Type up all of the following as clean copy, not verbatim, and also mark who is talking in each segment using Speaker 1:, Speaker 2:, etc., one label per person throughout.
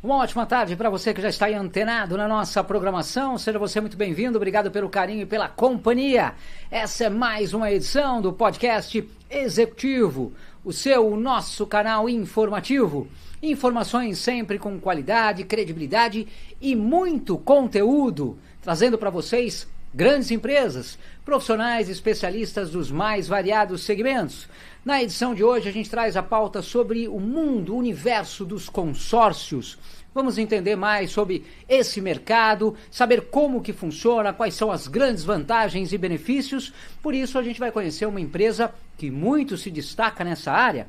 Speaker 1: Uma ótima tarde para você que já está aí antenado na nossa programação. Seja você muito bem-vindo. Obrigado pelo carinho e pela companhia. Essa é mais uma edição do podcast Executivo, o nosso canal informativo. Informações sempre com qualidade, credibilidade e muito conteúdo, trazendo para vocês grandes empresas, profissionais e especialistas dos mais variados segmentos. Na edição de hoje a gente traz a pauta sobre o mundo, o universo dos consórcios. Vamos entender mais sobre esse mercado, saber como que funciona, quais são as grandes vantagens e benefícios. Por isso a gente vai conhecer uma empresa que muito se destaca nessa área.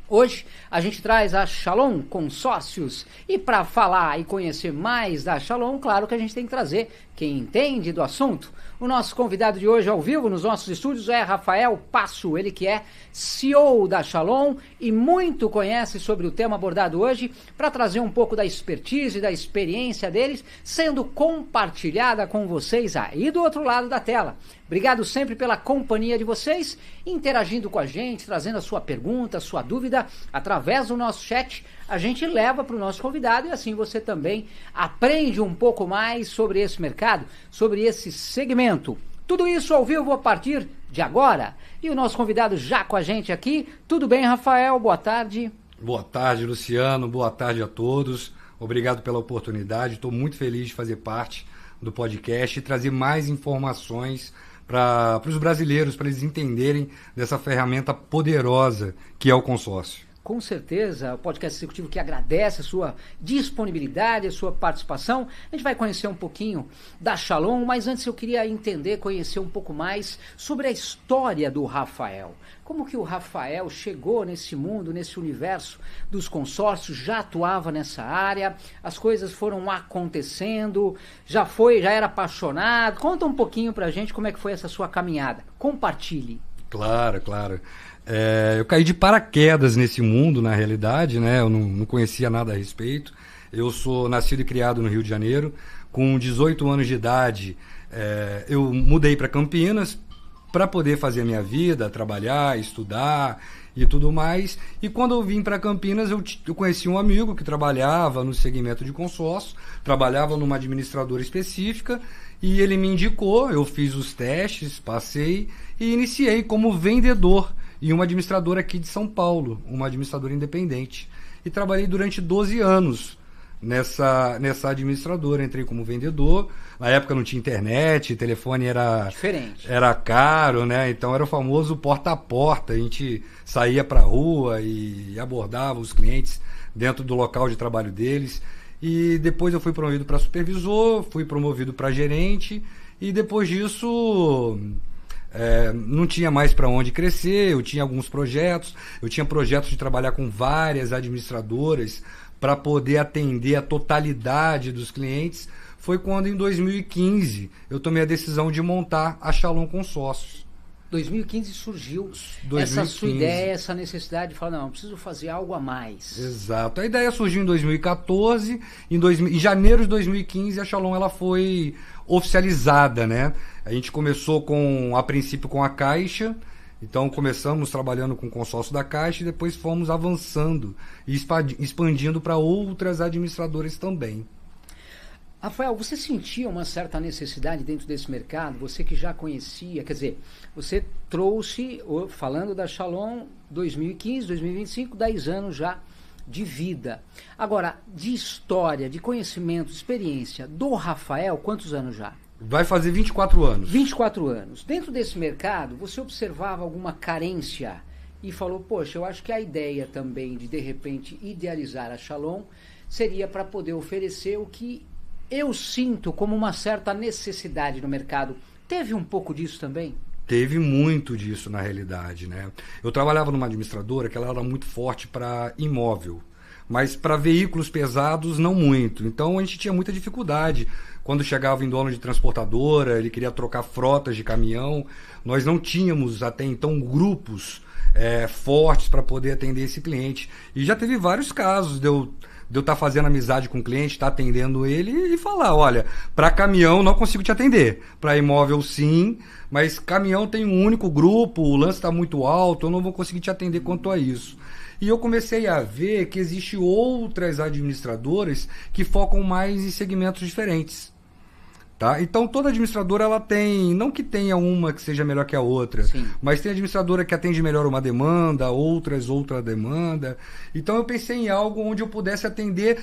Speaker 1: Hoje a gente traz a Shalom Consórcios e para falar e conhecer mais da Shalom, claro que a gente tem que trazer quem entende do assunto. O nosso convidado de hoje ao vivo nos nossos estúdios é Rafael Passo, ele que é CEO da Shalom e muito conhece sobre o tema abordado hoje para trazer um pouco da expertise e da experiência deles, sendo compartilhada com vocês aí do outro lado da tela. Obrigado sempre pela companhia de vocês, interagindo com a gente, trazendo a sua pergunta, a sua dúvida, através do nosso chat, a gente leva para o nosso convidado e assim você também aprende um pouco mais sobre esse mercado, sobre esse segmento. Tudo isso ao vivo a partir de agora. E o nosso convidado já com a gente aqui. Tudo bem, Rafael? Boa tarde.
Speaker 2: Boa tarde, Luciano. Boa tarde a todos. Obrigado pela oportunidade. Estou muito feliz de fazer parte do podcast e trazer mais informações para os brasileiros, para eles entenderem dessa ferramenta poderosa que é o consórcio.
Speaker 1: Com certeza, o podcast executivo que agradece a sua disponibilidade, a sua participação. A gente vai conhecer um pouquinho da Shalom, mas antes eu queria entender, conhecer um pouco mais sobre a história do Rafael. Como que o Rafael chegou nesse mundo, nesse universo dos consórcios, já atuava nessa área, as coisas foram acontecendo, já era apaixonado. Conta um pouquinho pra gente como é que foi essa sua caminhada. Compartilhe.
Speaker 2: Claro. Eu caí de paraquedas nesse mundo, na realidade, né? Eu não conhecia nada a respeito. Eu sou nascido e criado no Rio de Janeiro. Com 18 anos de idade, eu mudei para Campinas para poder fazer a minha vida, trabalhar, estudar e tudo mais. E quando eu vim para Campinas, eu conheci um amigo que trabalhava no segmento de consórcio, trabalhava numa administradora específica, e ele me indicou, eu fiz os testes, passei e iniciei como vendedor em uma administradora aqui de São Paulo, uma administradora independente. E trabalhei durante 12 anos nessa administradora. Entrei como vendedor. Na época não tinha internet, telefone era
Speaker 1: diferente,
Speaker 2: era caro, né? Então era o famoso porta a porta. A gente saía para a rua e abordava os clientes dentro do local de trabalho deles. E depois eu fui promovido para supervisor, fui promovido para gerente e depois disso não tinha mais para onde crescer. Eu tinha alguns projetos, eu tinha projetos de trabalhar com várias administradoras para poder atender a totalidade dos clientes. Foi quando em 2015 eu tomei a decisão de montar a Shalom Consórcios. 2015
Speaker 1: surgiu essa sua ideia, essa necessidade de falar, não, eu preciso fazer algo a mais.
Speaker 2: Exato. A ideia surgiu em 2014, em janeiro de 2015 a Shalom ela foi oficializada, né? A gente começou a princípio com a Caixa, então começamos trabalhando com o consórcio da Caixa e depois fomos avançando e expandindo para outras administradoras também.
Speaker 1: Rafael, você sentia uma certa necessidade dentro desse mercado? Você que já conhecia, quer dizer, você trouxe, falando da Shalom, 2015, 2025, 10 anos já de vida. Agora, de história, de conhecimento, de experiência do Rafael, quantos anos já?
Speaker 2: Vai fazer 24 anos.
Speaker 1: 24 anos. Dentro desse mercado, você observava alguma carência e falou, poxa, eu acho que a ideia também de repente, idealizar a Shalom seria para poder oferecer o que eu sinto como uma certa necessidade no mercado. Teve um pouco disso também?
Speaker 2: Teve muito disso na realidade, né? Eu trabalhava numa administradora que ela era muito forte para imóvel, mas para veículos pesados não muito. Então a gente tinha muita dificuldade. Quando chegava em dono de transportadora, ele queria trocar frotas de caminhão, nós não tínhamos até então grupos fortes para poder atender esse cliente. E já teve vários casos de eu estar fazendo amizade com o cliente, estar atendendo ele e falar, olha, para caminhão não consigo te atender, para imóvel sim, mas caminhão tem um único grupo, o lance está muito alto, eu não vou conseguir te atender quanto a isso. E eu comecei a ver que existem outras administradoras que focam mais em segmentos diferentes. Tá? Então toda administradora ela tem, não que tenha uma que seja melhor que a outra,
Speaker 1: Sim.
Speaker 2: mas tem administradora que atende melhor uma demanda, outras outra demanda. Então eu pensei em algo onde eu pudesse atender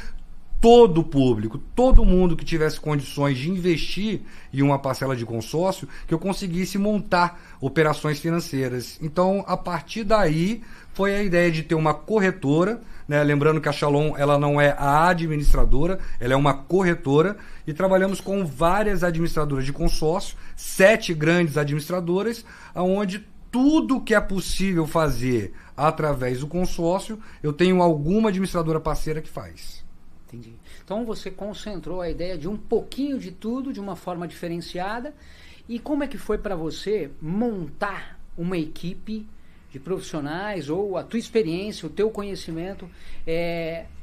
Speaker 2: todo o público, todo mundo que tivesse condições de investir em uma parcela de consórcio, que eu conseguisse montar operações financeiras. Então, a partir daí, foi a ideia de ter uma corretora, né? Lembrando que a Shalom ela não é a administradora, ela é uma corretora, e trabalhamos com várias administradoras de consórcio, 7 grandes administradoras, onde tudo que é possível fazer através do consórcio, eu tenho alguma administradora parceira que faz.
Speaker 1: Entendi. Então você concentrou a ideia de um pouquinho de tudo, de uma forma diferenciada. E como é que foi para você montar uma equipe de profissionais, ou a tua experiência, o teu conhecimento?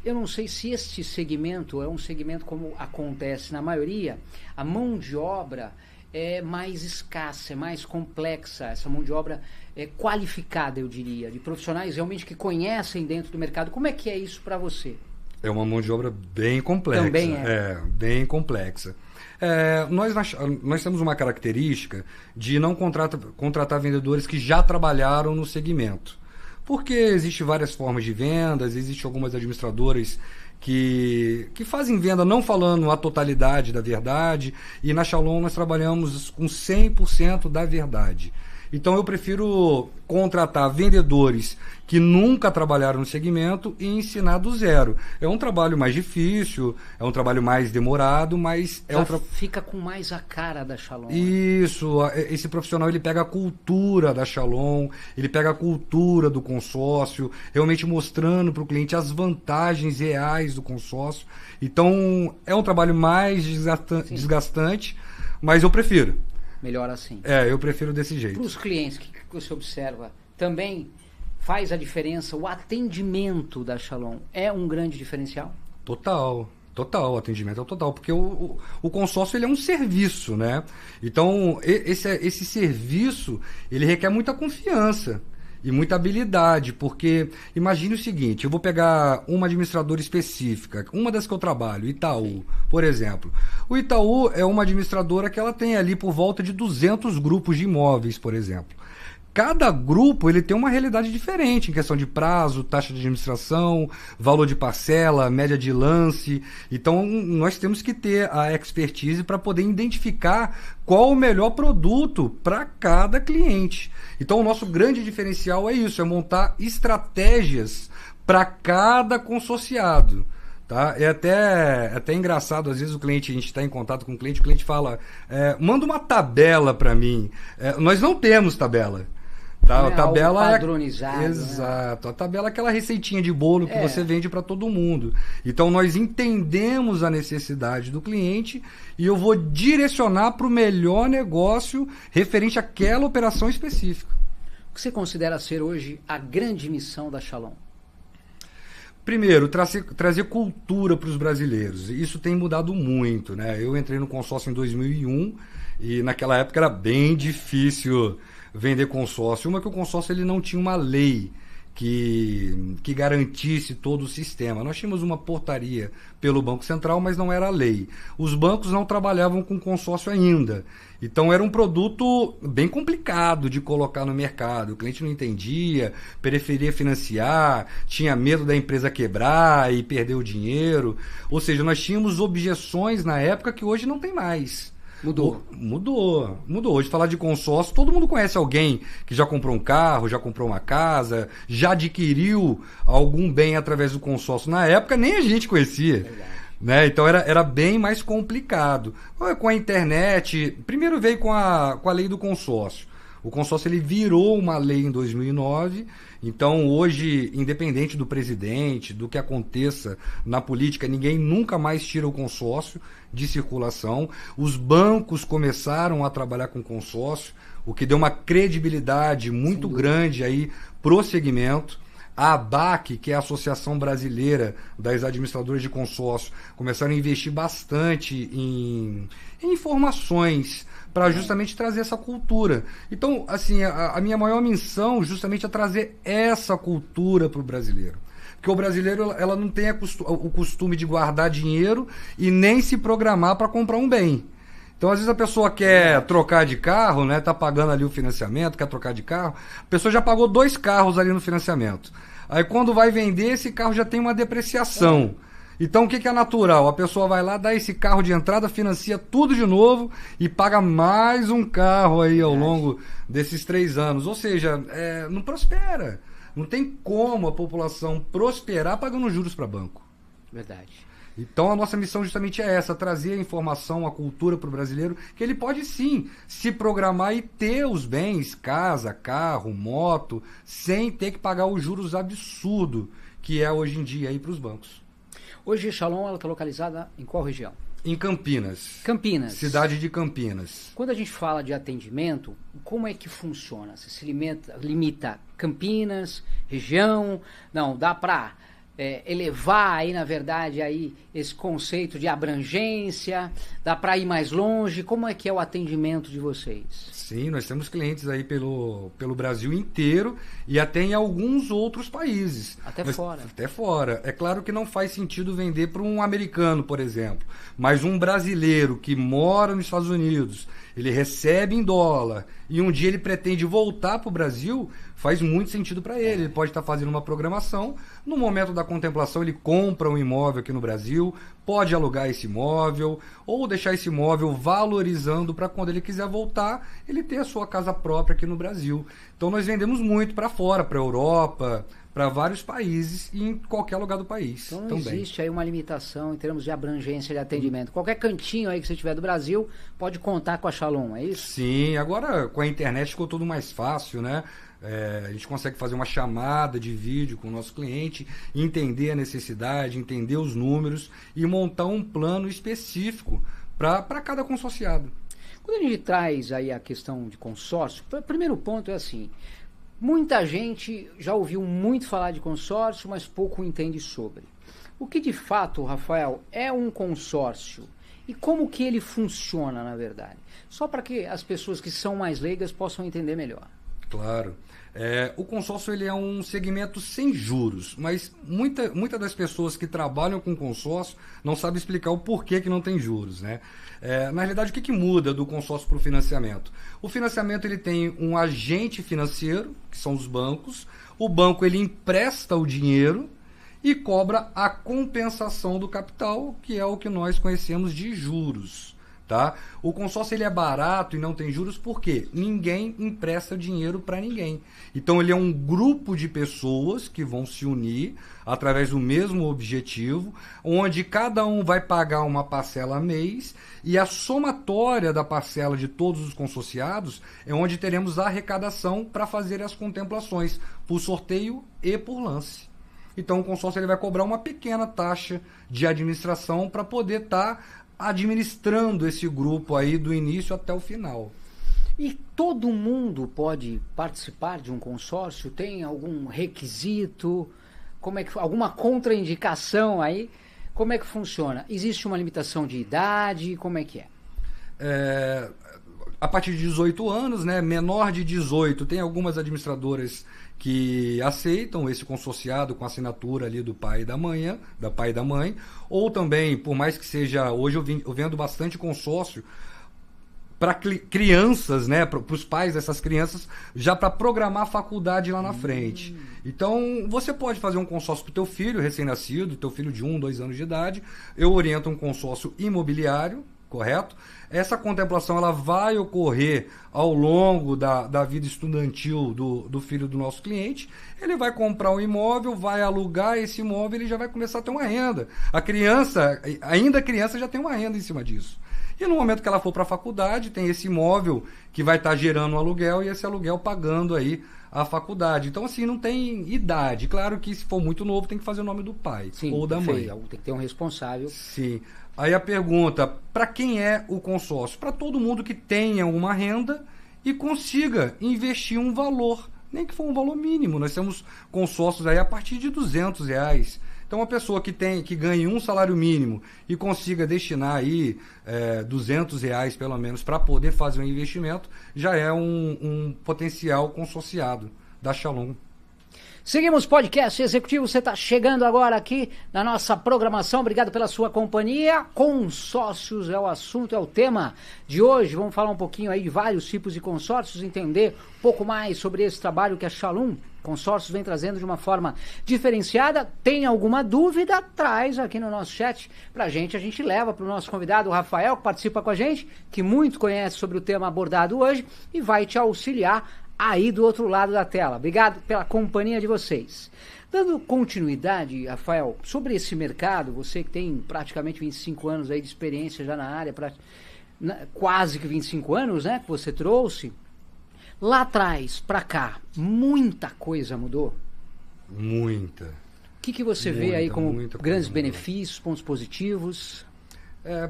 Speaker 1: Eu não sei se este segmento é um segmento como acontece na maioria, a mão de obra é mais escassa, é mais complexa, essa mão de obra é qualificada, eu diria, de profissionais realmente que conhecem dentro do mercado. Como é que é isso para você?
Speaker 2: É uma mão de obra bem complexa.
Speaker 1: Também é.
Speaker 2: Bem complexa. Nós temos uma característica de não contratar vendedores que já trabalharam no segmento. Porque existem várias formas de vendas, existem algumas administradoras que fazem venda não falando a totalidade da verdade, e na Shalom nós trabalhamos com 100% da verdade. Então eu prefiro contratar vendedores que nunca trabalharam no segmento e ensinar do zero. É um trabalho mais difícil, é um trabalho mais demorado, mas
Speaker 1: fica com mais a cara da Shalom.
Speaker 2: Isso, esse profissional ele pega a cultura da Shalom, ele pega a cultura do consórcio, realmente mostrando para o cliente as vantagens reais do consórcio. Então é um trabalho mais desgastante, mas eu prefiro.
Speaker 1: Melhor assim.
Speaker 2: Eu prefiro desse jeito.
Speaker 1: Para os clientes, o que você observa? Também faz a diferença, o atendimento da Shalom é um grande diferencial?
Speaker 2: Total, o atendimento é total, porque o consórcio ele é um serviço, né? Então, esse serviço, ele requer muita confiança e muita habilidade, porque imagine o seguinte, eu vou pegar uma administradora específica, uma das que eu trabalho, Itaú, por exemplo. O Itaú é uma administradora que ela tem ali por volta de 200 grupos de imóveis, por exemplo. Cada grupo ele tem uma realidade diferente em questão de prazo, taxa de administração, valor de parcela, média de lance. Então, nós temos que ter a expertise para poder identificar qual o melhor produto para cada cliente. Então, o nosso grande diferencial é isso, é montar estratégias para cada consorciado. Tá? É até engraçado, às vezes a gente está em contato com o cliente fala, manda uma tabela para mim. Nós não temos tabela. Tá? A tabela
Speaker 1: padronizado.
Speaker 2: Exato. Né? A tabela é aquela receitinha de bolo que você vende para todo mundo. Então nós entendemos a necessidade do cliente e eu vou direcionar para o melhor negócio referente àquela operação específica.
Speaker 1: O que você considera ser hoje a grande missão da Shalom?
Speaker 2: Primeiro, trazer cultura para os brasileiros. Isso tem mudado muito, né? Eu entrei no consórcio em 2001 e naquela época era bem difícil vender consórcio. Uma que o consórcio ele não tinha uma lei que garantisse todo o sistema. Nós tínhamos uma portaria pelo Banco Central, mas não era lei. Os bancos não trabalhavam com consórcio ainda. Então era um produto bem complicado de colocar no mercado. O cliente não entendia, preferia financiar, tinha medo da empresa quebrar e perder o dinheiro. Ou seja, nós tínhamos objeções na época que hoje não tem mais. Mudou. Hoje, falar de consórcio, todo mundo conhece alguém que já comprou um carro, já comprou uma casa, já adquiriu algum bem através do consórcio. Na época, nem a gente conhecia. Né? Então, era bem mais complicado. Com a internet, primeiro veio com a lei do consórcio. O consórcio ele virou uma lei em 2009, então hoje, independente do presidente, do que aconteça na política, ninguém nunca mais tira o consórcio de circulação. Os bancos começaram a trabalhar com consórcio, o que deu uma credibilidade muito grande aí pro segmento. A ABAC, que é a Associação Brasileira das Administradoras de Consórcio, começaram a investir bastante em informações para justamente trazer essa cultura. Então, assim, a minha maior missão justamente é trazer essa cultura para o brasileiro. Porque o brasileiro ela não tem o costume de guardar dinheiro e nem se programar para comprar um bem. Então, às vezes a pessoa quer trocar de carro, né? Tá pagando ali o financiamento, quer trocar de carro. A pessoa já pagou 2 carros ali no financiamento. Aí quando vai vender, esse carro já tem uma depreciação. Então o que é natural? A pessoa vai lá, dá esse carro de entrada, financia tudo de novo e paga mais um carro aí ao longo desses 3 anos. Ou seja, não prospera. Não tem como a população prosperar pagando juros para banco.
Speaker 1: Verdade.
Speaker 2: Então a nossa missão justamente é essa, trazer a informação, a cultura para o brasileiro, que ele pode sim se programar e ter os bens, casa, carro, moto, sem ter que pagar os juros absurdos que é hoje em dia aí para os bancos.
Speaker 1: Hoje Shalom, ela está localizada em qual região?
Speaker 2: Em Campinas.
Speaker 1: Campinas.
Speaker 2: Cidade de Campinas.
Speaker 1: Quando a gente fala de atendimento, como é que funciona? Você se limita Campinas, região? Não, dá para elevar aí, na verdade, aí esse conceito de abrangência? Dá para ir mais longe? Como é que é o atendimento de vocês?
Speaker 2: Sim, nós temos clientes aí pelo Brasil inteiro e até em alguns outros países.
Speaker 1: Fora.
Speaker 2: Até fora. É claro que não faz sentido vender para um americano, por exemplo, mas um brasileiro que mora nos Estados Unidos, ele recebe em dólar e um dia ele pretende voltar para o Brasil, faz muito sentido para ele. Ele pode estar fazendo uma programação, no momento da contemplação ele compra um imóvel aqui no Brasil, pode alugar esse imóvel ou deixar esse imóvel valorizando para quando ele quiser voltar, ele ter a sua casa própria aqui no Brasil. Então nós vendemos muito para fora, para a Europa, para vários países e em qualquer lugar do país.
Speaker 1: Então não
Speaker 2: também
Speaker 1: existe aí uma limitação em termos de abrangência de atendimento. Qualquer cantinho aí que você tiver do Brasil pode contar com a Shalom, é isso?
Speaker 2: Sim, agora com a internet ficou tudo mais fácil, né? A gente consegue fazer uma chamada de vídeo com o nosso cliente, entender a necessidade, entender os números e montar um plano específico para cada consorciado.
Speaker 1: Quando a gente traz aí a questão de consórcio, o primeiro ponto é assim, muita gente já ouviu muito falar de consórcio, mas pouco entende sobre. O que de fato, Rafael, é um consórcio? E como que ele funciona, na verdade? Só para que as pessoas que são mais leigas possam entender melhor.
Speaker 2: Claro. O consórcio ele é um segmento sem juros, mas muita das pessoas que trabalham com consórcio não sabem explicar o porquê que não tem juros, né? Na realidade, o que muda do consórcio para o financiamento? O financiamento ele tem um agente financeiro, que são os bancos. O banco ele empresta o dinheiro e cobra a compensação do capital, que é o que nós conhecemos de juros. Tá? O consórcio ele é barato e não tem juros porque ninguém empresta dinheiro para ninguém. Então ele é um grupo de pessoas que vão se unir através do mesmo objetivo, onde cada um vai pagar uma parcela mês e a somatória da parcela de todos os consorciados é onde teremos a arrecadação para fazer as contemplações por sorteio e por lance. Então o consórcio ele vai cobrar uma pequena taxa de administração para poder estar administrando esse grupo aí do início até o final.
Speaker 1: E todo mundo pode participar de um consórcio? Tem algum requisito? Alguma contraindicação aí? Como é que funciona? Existe uma limitação de idade? Como é que é?
Speaker 2: A partir de 18 anos, né? Menor de 18, tem algumas administradoras que aceitam esse consorciado com assinatura ali do pai e da mãe, ou também, por mais que seja, hoje eu vendo bastante consórcio para crianças, né, para os pais dessas crianças, já para programar a faculdade lá na frente. Então, você pode fazer um consórcio para o teu filho recém-nascido, teu filho de 1, 2 anos de idade. Eu oriento um consórcio imobiliário, correto? Essa contemplação ela vai ocorrer ao longo da vida estudantil do filho do nosso cliente. Ele vai comprar um imóvel, vai alugar esse imóvel, ele já vai começar a ter uma renda. A criança, ainda criança, já tem uma renda em cima disso. E no momento que ela for para a faculdade, tem esse imóvel que vai estar gerando um aluguel e esse aluguel pagando aí a faculdade. Então, assim, não tem idade. Claro que se for muito novo, tem que fazer o nome do pai.
Speaker 1: Sim,
Speaker 2: ou da mãe.
Speaker 1: Tem que ter um responsável.
Speaker 2: Sim. Aí a pergunta, para quem é o consórcio? Para todo mundo que tenha uma renda e consiga investir um valor, nem que for um valor mínimo. Nós temos consórcios aí a partir de R$200, Então, uma pessoa que ganhe um salário mínimo e consiga destinar aí R$ 200 pelo menos para poder fazer um investimento, já é um potencial consorciado da Shalom.
Speaker 1: Seguimos podcast executivo, você está chegando agora aqui na nossa programação, obrigado pela sua companhia. Consórcios é o assunto, é o tema de hoje. Vamos falar um pouquinho aí de vários tipos de consórcios, entender um pouco mais sobre esse trabalho que a Shalom Consórcios vem trazendo de uma forma diferenciada. Tem alguma dúvida? Traz aqui no nosso chat pra gente, a gente leva para o nosso convidado, o Rafael, que participa com a gente, que muito conhece sobre o tema abordado hoje e vai te auxiliar aí do outro lado da tela. Obrigado pela companhia de vocês. Dando continuidade, Rafael, sobre esse mercado, você que tem praticamente 25 anos aí de experiência já na área, quase que 25 anos, né, que você trouxe, lá atrás, para cá, muita coisa mudou?
Speaker 2: Muita.
Speaker 1: O que você vê aí como grandes benefícios, pontos positivos?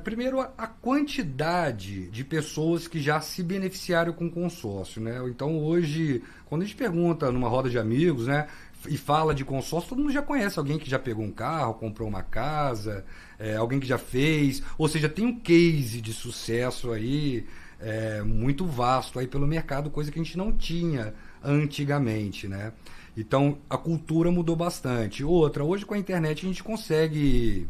Speaker 2: Primeiro, a quantidade de pessoas que já se beneficiaram com o consórcio, né? Então, hoje, quando a gente pergunta numa roda de amigos, né, e fala de consórcio, todo mundo já conhece alguém que já pegou um carro, comprou uma casa, alguém que já fez, ou seja, tem um case de sucesso aí muito vasto aí pelo mercado, coisa que a gente não tinha antigamente, né? Então, a cultura mudou bastante. Outra, hoje com a internet a gente consegue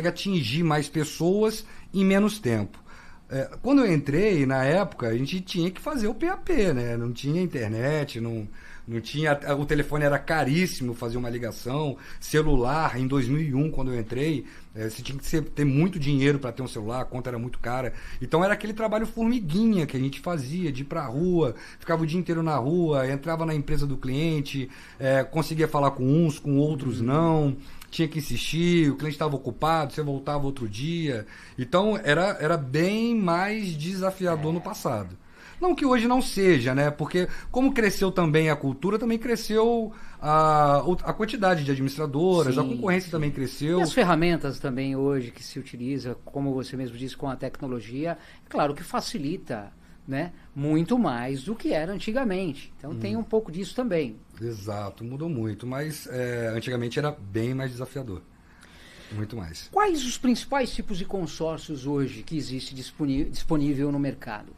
Speaker 2: atingir mais pessoas em menos tempo. Quando eu entrei, na época, a gente tinha que fazer o PAP, né? Não tinha internet, não tinha, o telefone era caríssimo fazer uma ligação, celular, em 2001, quando eu entrei, você tinha que ter muito dinheiro para ter um celular, a conta era muito cara. Então era aquele trabalho formiguinha que a gente fazia, de ir para a rua, ficava o dia inteiro na rua, entrava na empresa do cliente, conseguia falar com uns, com outros não, tinha que insistir, o cliente estava ocupado, você voltava outro dia. Então era bem mais desafiador no passado. Não que hoje não seja, né? Porque como cresceu também a cultura, também cresceu a quantidade de administradoras, a concorrência também cresceu.
Speaker 1: E as ferramentas também hoje que se utiliza, como você mesmo disse, com a tecnologia, é claro que facilita, né, muito mais do que era antigamente. Então tem um pouco disso também. Exato,
Speaker 2: mudou muito, mas antigamente era bem mais desafiador. Muito mais.
Speaker 1: Quais os principais tipos de consórcios hoje que existe disponível no mercado?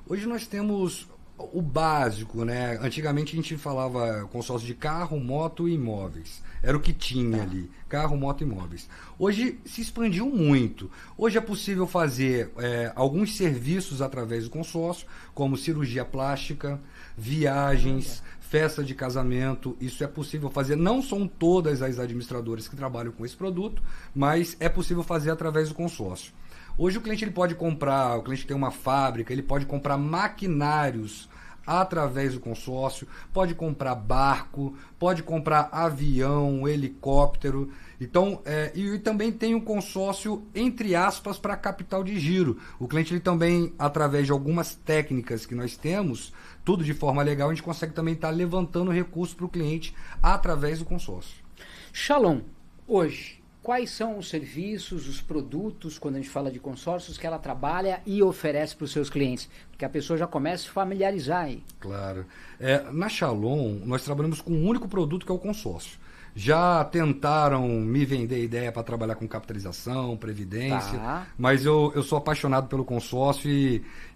Speaker 2: Hoje nós temos o básico, né? Antigamente a gente falava consórcio de carro, moto e imóveis. Era o que tinha ali, carro, moto e imóveis. Hoje se expandiu muito. Hoje é possível fazer alguns serviços através do consórcio, como cirurgia plástica, viagens, festa de casamento. Isso é possível fazer. Não são todas as administradoras que trabalham com esse produto, mas é possível fazer através do consórcio. Hoje o cliente pode comprar, o cliente tem uma fábrica, ele pode comprar maquinários através do consórcio, pode comprar barco, pode comprar avião, helicóptero. Então, e também tem um consórcio, entre aspas, para capital de giro. O cliente também, através de algumas técnicas que nós temos, tudo de forma legal, a gente consegue também estar levantando recursos para o cliente através do consórcio.
Speaker 1: Shalom, hoje, quais são os serviços, os produtos, quando a gente fala de consórcios, que ela trabalha e oferece para os seus clientes? Porque a pessoa já começa a se familiarizar aí.
Speaker 2: Claro. Na Shalom, nós trabalhamos com um único produto, que é o consórcio. Já tentaram me vender ideia para trabalhar com capitalização, previdência, mas eu sou apaixonado pelo consórcio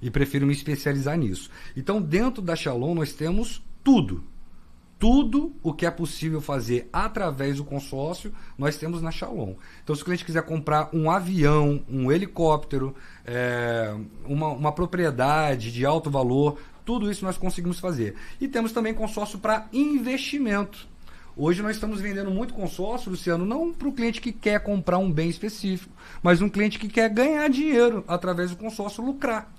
Speaker 2: e prefiro me especializar nisso. Então, dentro da Shalom, nós temos tudo. Tudo o que é possível fazer através do consórcio, nós temos na Shalom. Então, se o cliente quiser comprar um avião, um helicóptero, uma propriedade de alto valor, tudo isso nós conseguimos fazer. E temos também consórcio para investimento. Hoje nós estamos vendendo muito consórcio, Luciano, não para o cliente que quer comprar um bem específico, mas um cliente que quer ganhar dinheiro através do consórcio, lucrar.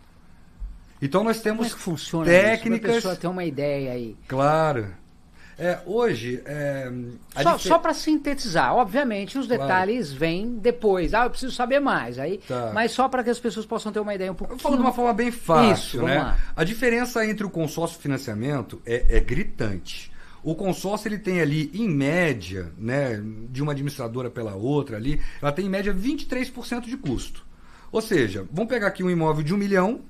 Speaker 2: Então nós temos
Speaker 1: Como é que funciona
Speaker 2: técnicas...
Speaker 1: Para a pessoa ter uma ideia aí.
Speaker 2: Claro. Hoje...
Speaker 1: Só para sintetizar, obviamente os detalhes vêm depois. Eu preciso saber mais. Mas só para que as pessoas possam ter uma ideia um pouco.
Speaker 2: Eu falo de uma forma bem fácil.
Speaker 1: Isso, vamos lá.
Speaker 2: A diferença entre o consórcio e o financiamento é gritante. O consórcio ele tem ali, em média, né, de uma administradora pela outra ali, ela tem em média 23% de custo. Ou seja, vamos pegar aqui um imóvel de 1 milhão,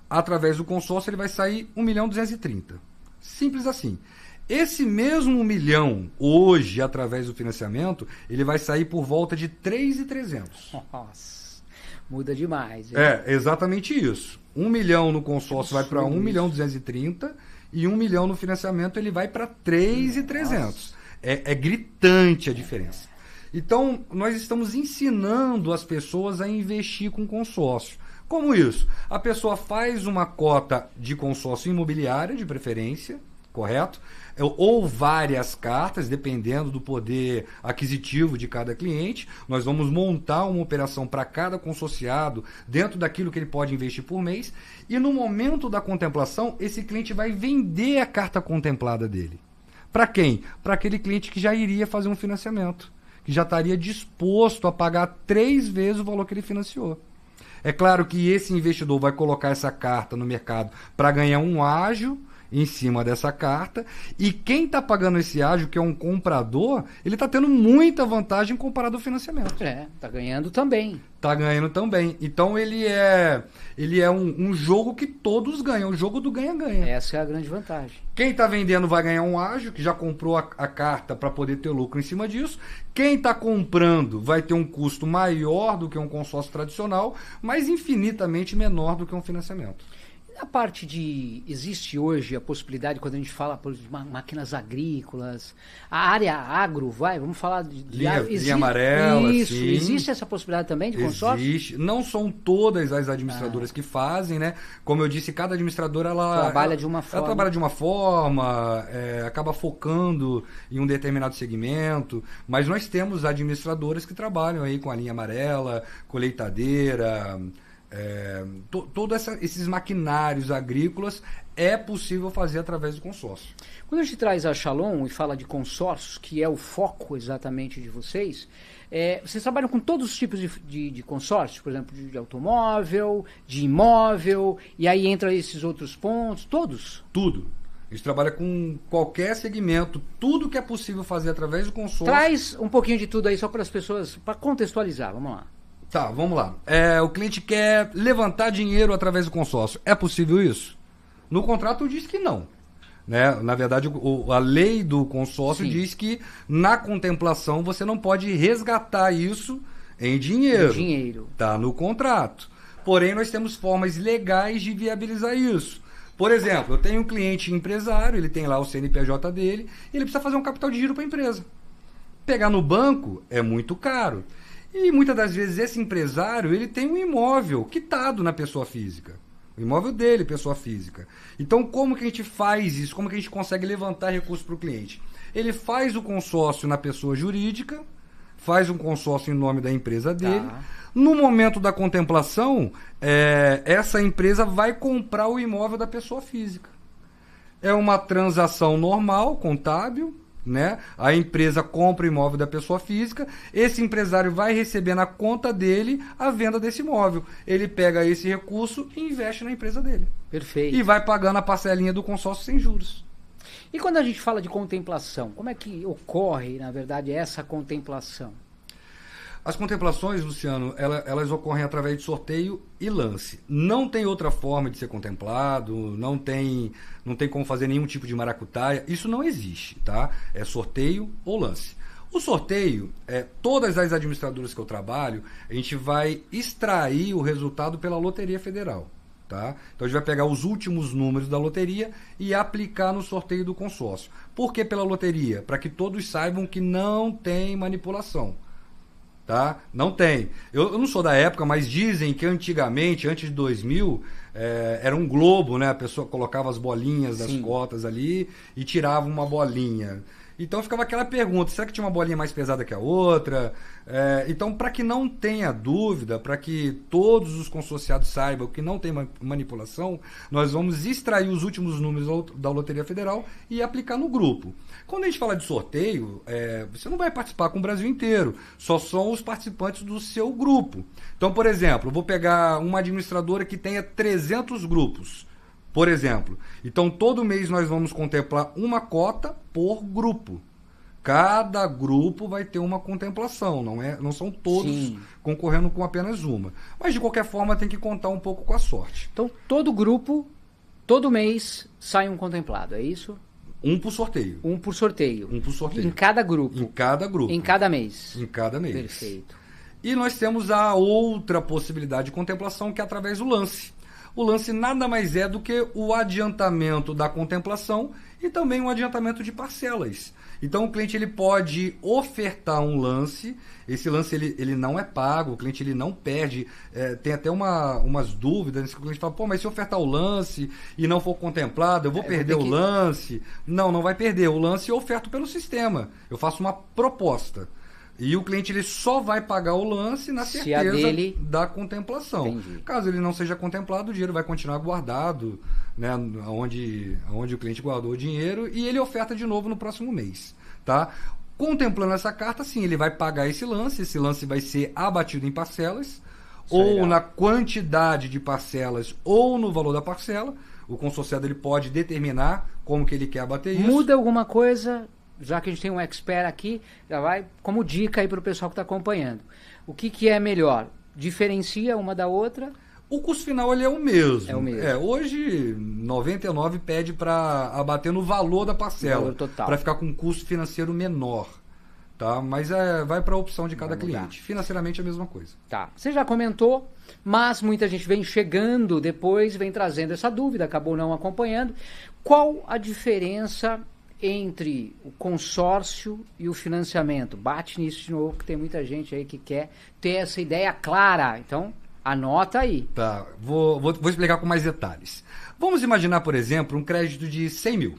Speaker 2: através do consórcio ele vai sair 1.230.000. Simples assim. Esse mesmo 1 milhão, hoje, através do financiamento, ele vai sair por volta de 3.300.
Speaker 1: Nossa, muda demais. Hein?
Speaker 2: É, exatamente isso. 1 milhão no consórcio vai para 1.230.000 e 1 milhão no financiamento ele vai para 3.300. É gritante a diferença. Então, nós estamos ensinando as pessoas a investir com consórcio. Como isso? A pessoa faz uma cota de consórcio imobiliária, de preferência, correto? Ou várias cartas, dependendo do poder aquisitivo de cada cliente. Nós vamos montar uma operação para cada consorciado, dentro daquilo que ele pode investir por mês. E no momento da contemplação, esse cliente vai vender a carta contemplada dele. Para quem? Para aquele cliente que já iria fazer um financiamento, que já estaria disposto a pagar 3 vezes o valor que ele financiou. É claro que esse investidor vai colocar essa carta no mercado para ganhar um ágio em cima dessa carta, e quem está pagando esse ágio, que é um comprador, ele está tendo muita vantagem comparado ao financiamento.
Speaker 1: Está ganhando também.
Speaker 2: Está ganhando também. Então ele é um jogo que todos ganham, o jogo do ganha-ganha.
Speaker 1: Essa é a grande vantagem.
Speaker 2: Quem está vendendo vai ganhar um ágio, que já comprou a carta para poder ter lucro em cima disso. Quem está comprando vai ter um custo maior do que um consórcio tradicional, mas infinitamente menor do que um financiamento.
Speaker 1: A parte de... Existe hoje a possibilidade, quando a gente fala por máquinas agrícolas, a área agro, vamos falar de
Speaker 2: linha amarela.
Speaker 1: Isso,
Speaker 2: sim.
Speaker 1: Existe essa possibilidade também de consórcio?
Speaker 2: Existe. Não são todas as administradoras que fazem, né? Como eu disse, cada administradora
Speaker 1: trabalha de uma forma.
Speaker 2: Ela trabalha de uma forma, acaba focando em um determinado segmento, mas nós temos administradoras que trabalham aí com a linha amarela, colheitadeira. Todos esses maquinários agrícolas é possível fazer através do consórcio.
Speaker 1: Quando a gente traz a Shalom e fala de consórcios, que é o foco exatamente de vocês, vocês trabalham com todos os tipos de consórcios, por exemplo, de automóvel, de imóvel, e aí entra esses outros pontos, todos?
Speaker 2: Tudo. A gente trabalha com qualquer segmento, tudo que é possível fazer através do consórcio.
Speaker 1: Traz um pouquinho de tudo aí só para as pessoas, para contextualizar, vamos lá.
Speaker 2: Tá, vamos lá. O cliente quer levantar dinheiro através do consórcio. É possível isso? No contrato diz que não. Né? Na verdade, a lei do consórcio
Speaker 1: Sim.
Speaker 2: diz que na contemplação você não pode resgatar isso em dinheiro. Tá no contrato. Porém, nós temos formas legais de viabilizar isso. Por exemplo, eu tenho um cliente empresário, ele tem lá o CNPJ dele, e ele precisa fazer um capital de giro para a empresa. Pegar no banco é muito caro. E muitas das vezes esse empresário ele tem um imóvel quitado na pessoa física. O imóvel dele, pessoa física. Então, como que a gente faz isso? Como que a gente consegue levantar recursos para o cliente? Ele faz o consórcio na pessoa jurídica, faz um consórcio em nome da empresa dele.
Speaker 1: Tá.
Speaker 2: No momento da contemplação, essa empresa vai comprar o imóvel da pessoa física. É uma transação normal, contábil. Né? A empresa compra o imóvel da pessoa física, esse empresário vai receber na conta dele a venda desse imóvel. Ele pega esse recurso e investe na empresa dele.
Speaker 1: Perfeito.
Speaker 2: E vai pagando a parcelinha do consórcio sem juros.
Speaker 1: E quando a gente fala de contemplação, como é que ocorre, na verdade, essa contemplação?
Speaker 2: As contemplações, Luciano, elas ocorrem através de sorteio e lance. Não tem outra forma de ser contemplado, não tem como fazer nenhum tipo de maracutaia. Isso não existe, tá? É sorteio ou lance. O sorteio, todas as administradoras que eu trabalho, a gente vai extrair o resultado pela Loteria Federal. Tá? Então a gente vai pegar os últimos números da loteria e aplicar no sorteio do consórcio. Por que pela loteria? Para que todos saibam que não tem manipulação. Tá? Não tem. Eu não sou da época, mas dizem que antigamente, antes de 2000, era um globo, né? A pessoa colocava as bolinhas das
Speaker 1: Sim.
Speaker 2: cotas ali e tirava uma bolinha. Então ficava aquela pergunta, será que tinha uma bolinha mais pesada que a outra? Então, para que não tenha dúvida, para que todos os consorciados saibam que não tem manipulação, nós vamos extrair os últimos números da Loteria Federal e aplicar no grupo. Quando a gente fala de sorteio, você não vai participar com o Brasil inteiro, só são os participantes do seu grupo. Então, por exemplo, eu vou pegar uma administradora que tenha 300 grupos. Por exemplo, então todo mês nós vamos contemplar uma cota por grupo. Cada grupo vai ter uma contemplação, não são todos
Speaker 1: Sim.
Speaker 2: concorrendo com apenas uma. Mas de qualquer forma tem que contar um pouco com a sorte.
Speaker 1: Então, todo grupo, todo mês, sai um contemplado, é isso?
Speaker 2: Um por sorteio.
Speaker 1: Um por sorteio.
Speaker 2: Um por sorteio.
Speaker 1: Em cada grupo.
Speaker 2: Em cada grupo.
Speaker 1: Em cada mês.
Speaker 2: Em cada mês.
Speaker 1: Perfeito.
Speaker 2: E nós temos a outra possibilidade de contemplação, que é através do lance. O lance nada mais é do que o adiantamento da contemplação e também um adiantamento de parcelas. Então o cliente ele pode ofertar um lance, esse lance ele não é pago, o cliente ele não perde, tem até umas dúvidas, que o cliente fala, pô, mas se eu ofertar o lance e não for contemplado, eu vou perder o lance. Não vai perder, o lance eu oferto pelo sistema, eu faço uma proposta. E o cliente ele só vai pagar o lance na certeza da contemplação.
Speaker 1: Entendi.
Speaker 2: Caso ele não seja contemplado, o dinheiro vai continuar guardado, né, onde o cliente guardou o dinheiro, e ele oferta de novo no próximo mês. Tá? Contemplando essa carta, sim, ele vai pagar esse lance vai ser abatido em parcelas, ou na quantidade de parcelas, ou no valor da parcela. O consorciado ele pode determinar como que ele quer abater isso.
Speaker 1: Muda alguma coisa? Já que a gente tem um expert aqui, já vai como dica aí para o pessoal que está acompanhando. O que é melhor? Diferencia uma da outra?
Speaker 2: O custo final ele é o mesmo.
Speaker 1: É o mesmo.
Speaker 2: Hoje, 99 pede para abater no valor da parcela, para ficar com um custo financeiro menor. Tá? Mas vai para a opção de cada cliente. Financeiramente é a mesma coisa.
Speaker 1: Tá. Você já comentou, mas muita gente vem chegando depois, vem trazendo essa dúvida, acabou não acompanhando. Qual a diferença entre o consórcio e o financiamento? Bate nisso de novo, que tem muita gente aí que quer ter essa ideia clara. Então, anota aí.
Speaker 2: Tá, vou explicar com mais detalhes. Vamos imaginar, por exemplo, um crédito de 100 mil.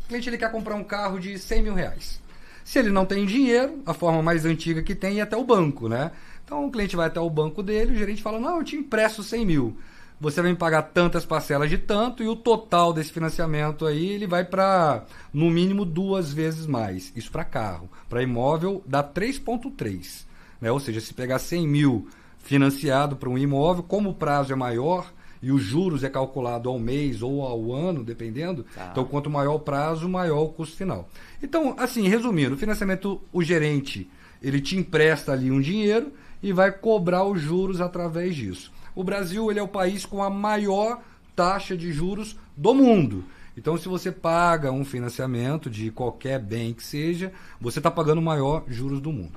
Speaker 2: O cliente ele quer comprar um carro de 100 mil reais. Se ele não tem dinheiro, a forma mais antiga que tem é até o banco, né? Então o cliente vai até o banco dele, o gerente fala, não, eu te empresto 100 mil. Você vai me pagar tantas parcelas de tanto, e o total desse financiamento aí, ele vai para, no mínimo, 2 vezes mais. Isso para carro. Para imóvel, dá 3,3. Né? Ou seja, se pegar 100 mil financiado para um imóvel, como o prazo é maior, e os juros é calculado ao mês ou ao ano, dependendo, então quanto maior o prazo, maior o custo final. Então, assim, resumindo, o financiamento, o gerente, ele te empresta ali um dinheiro e vai cobrar os juros através disso. O Brasil ele é o país com a maior taxa de juros do mundo. Então, se você paga um financiamento de qualquer bem que seja, você está pagando o maior juros do mundo.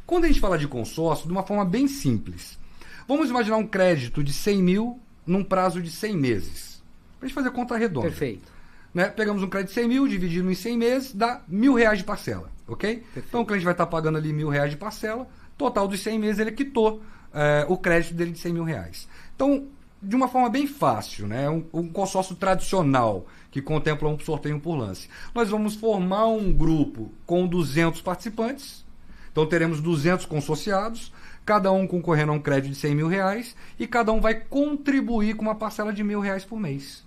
Speaker 2: Quando a gente fala de consórcio, de uma forma bem simples, vamos imaginar um crédito de 100 mil num prazo de 100 meses. Para a gente fazer conta redonda.
Speaker 1: Perfeito.
Speaker 2: Né? Pegamos um crédito de 100 mil, dividido em 100 meses, dá R$1.000 de parcela. Ok?
Speaker 1: Perfeito.
Speaker 2: Então, o cliente vai estar pagando ali R$1.000 de parcela, total dos 100 meses ele quitou o crédito dele de 100 mil reais. Então, de uma forma bem fácil, né? Um consórcio tradicional que contempla um sorteio por lance. Nós vamos formar um grupo com 200 participantes. Então, teremos 200 consorciados, cada um concorrendo a um crédito de 100 mil reais, e cada um vai contribuir com uma parcela de R$1.000 por mês.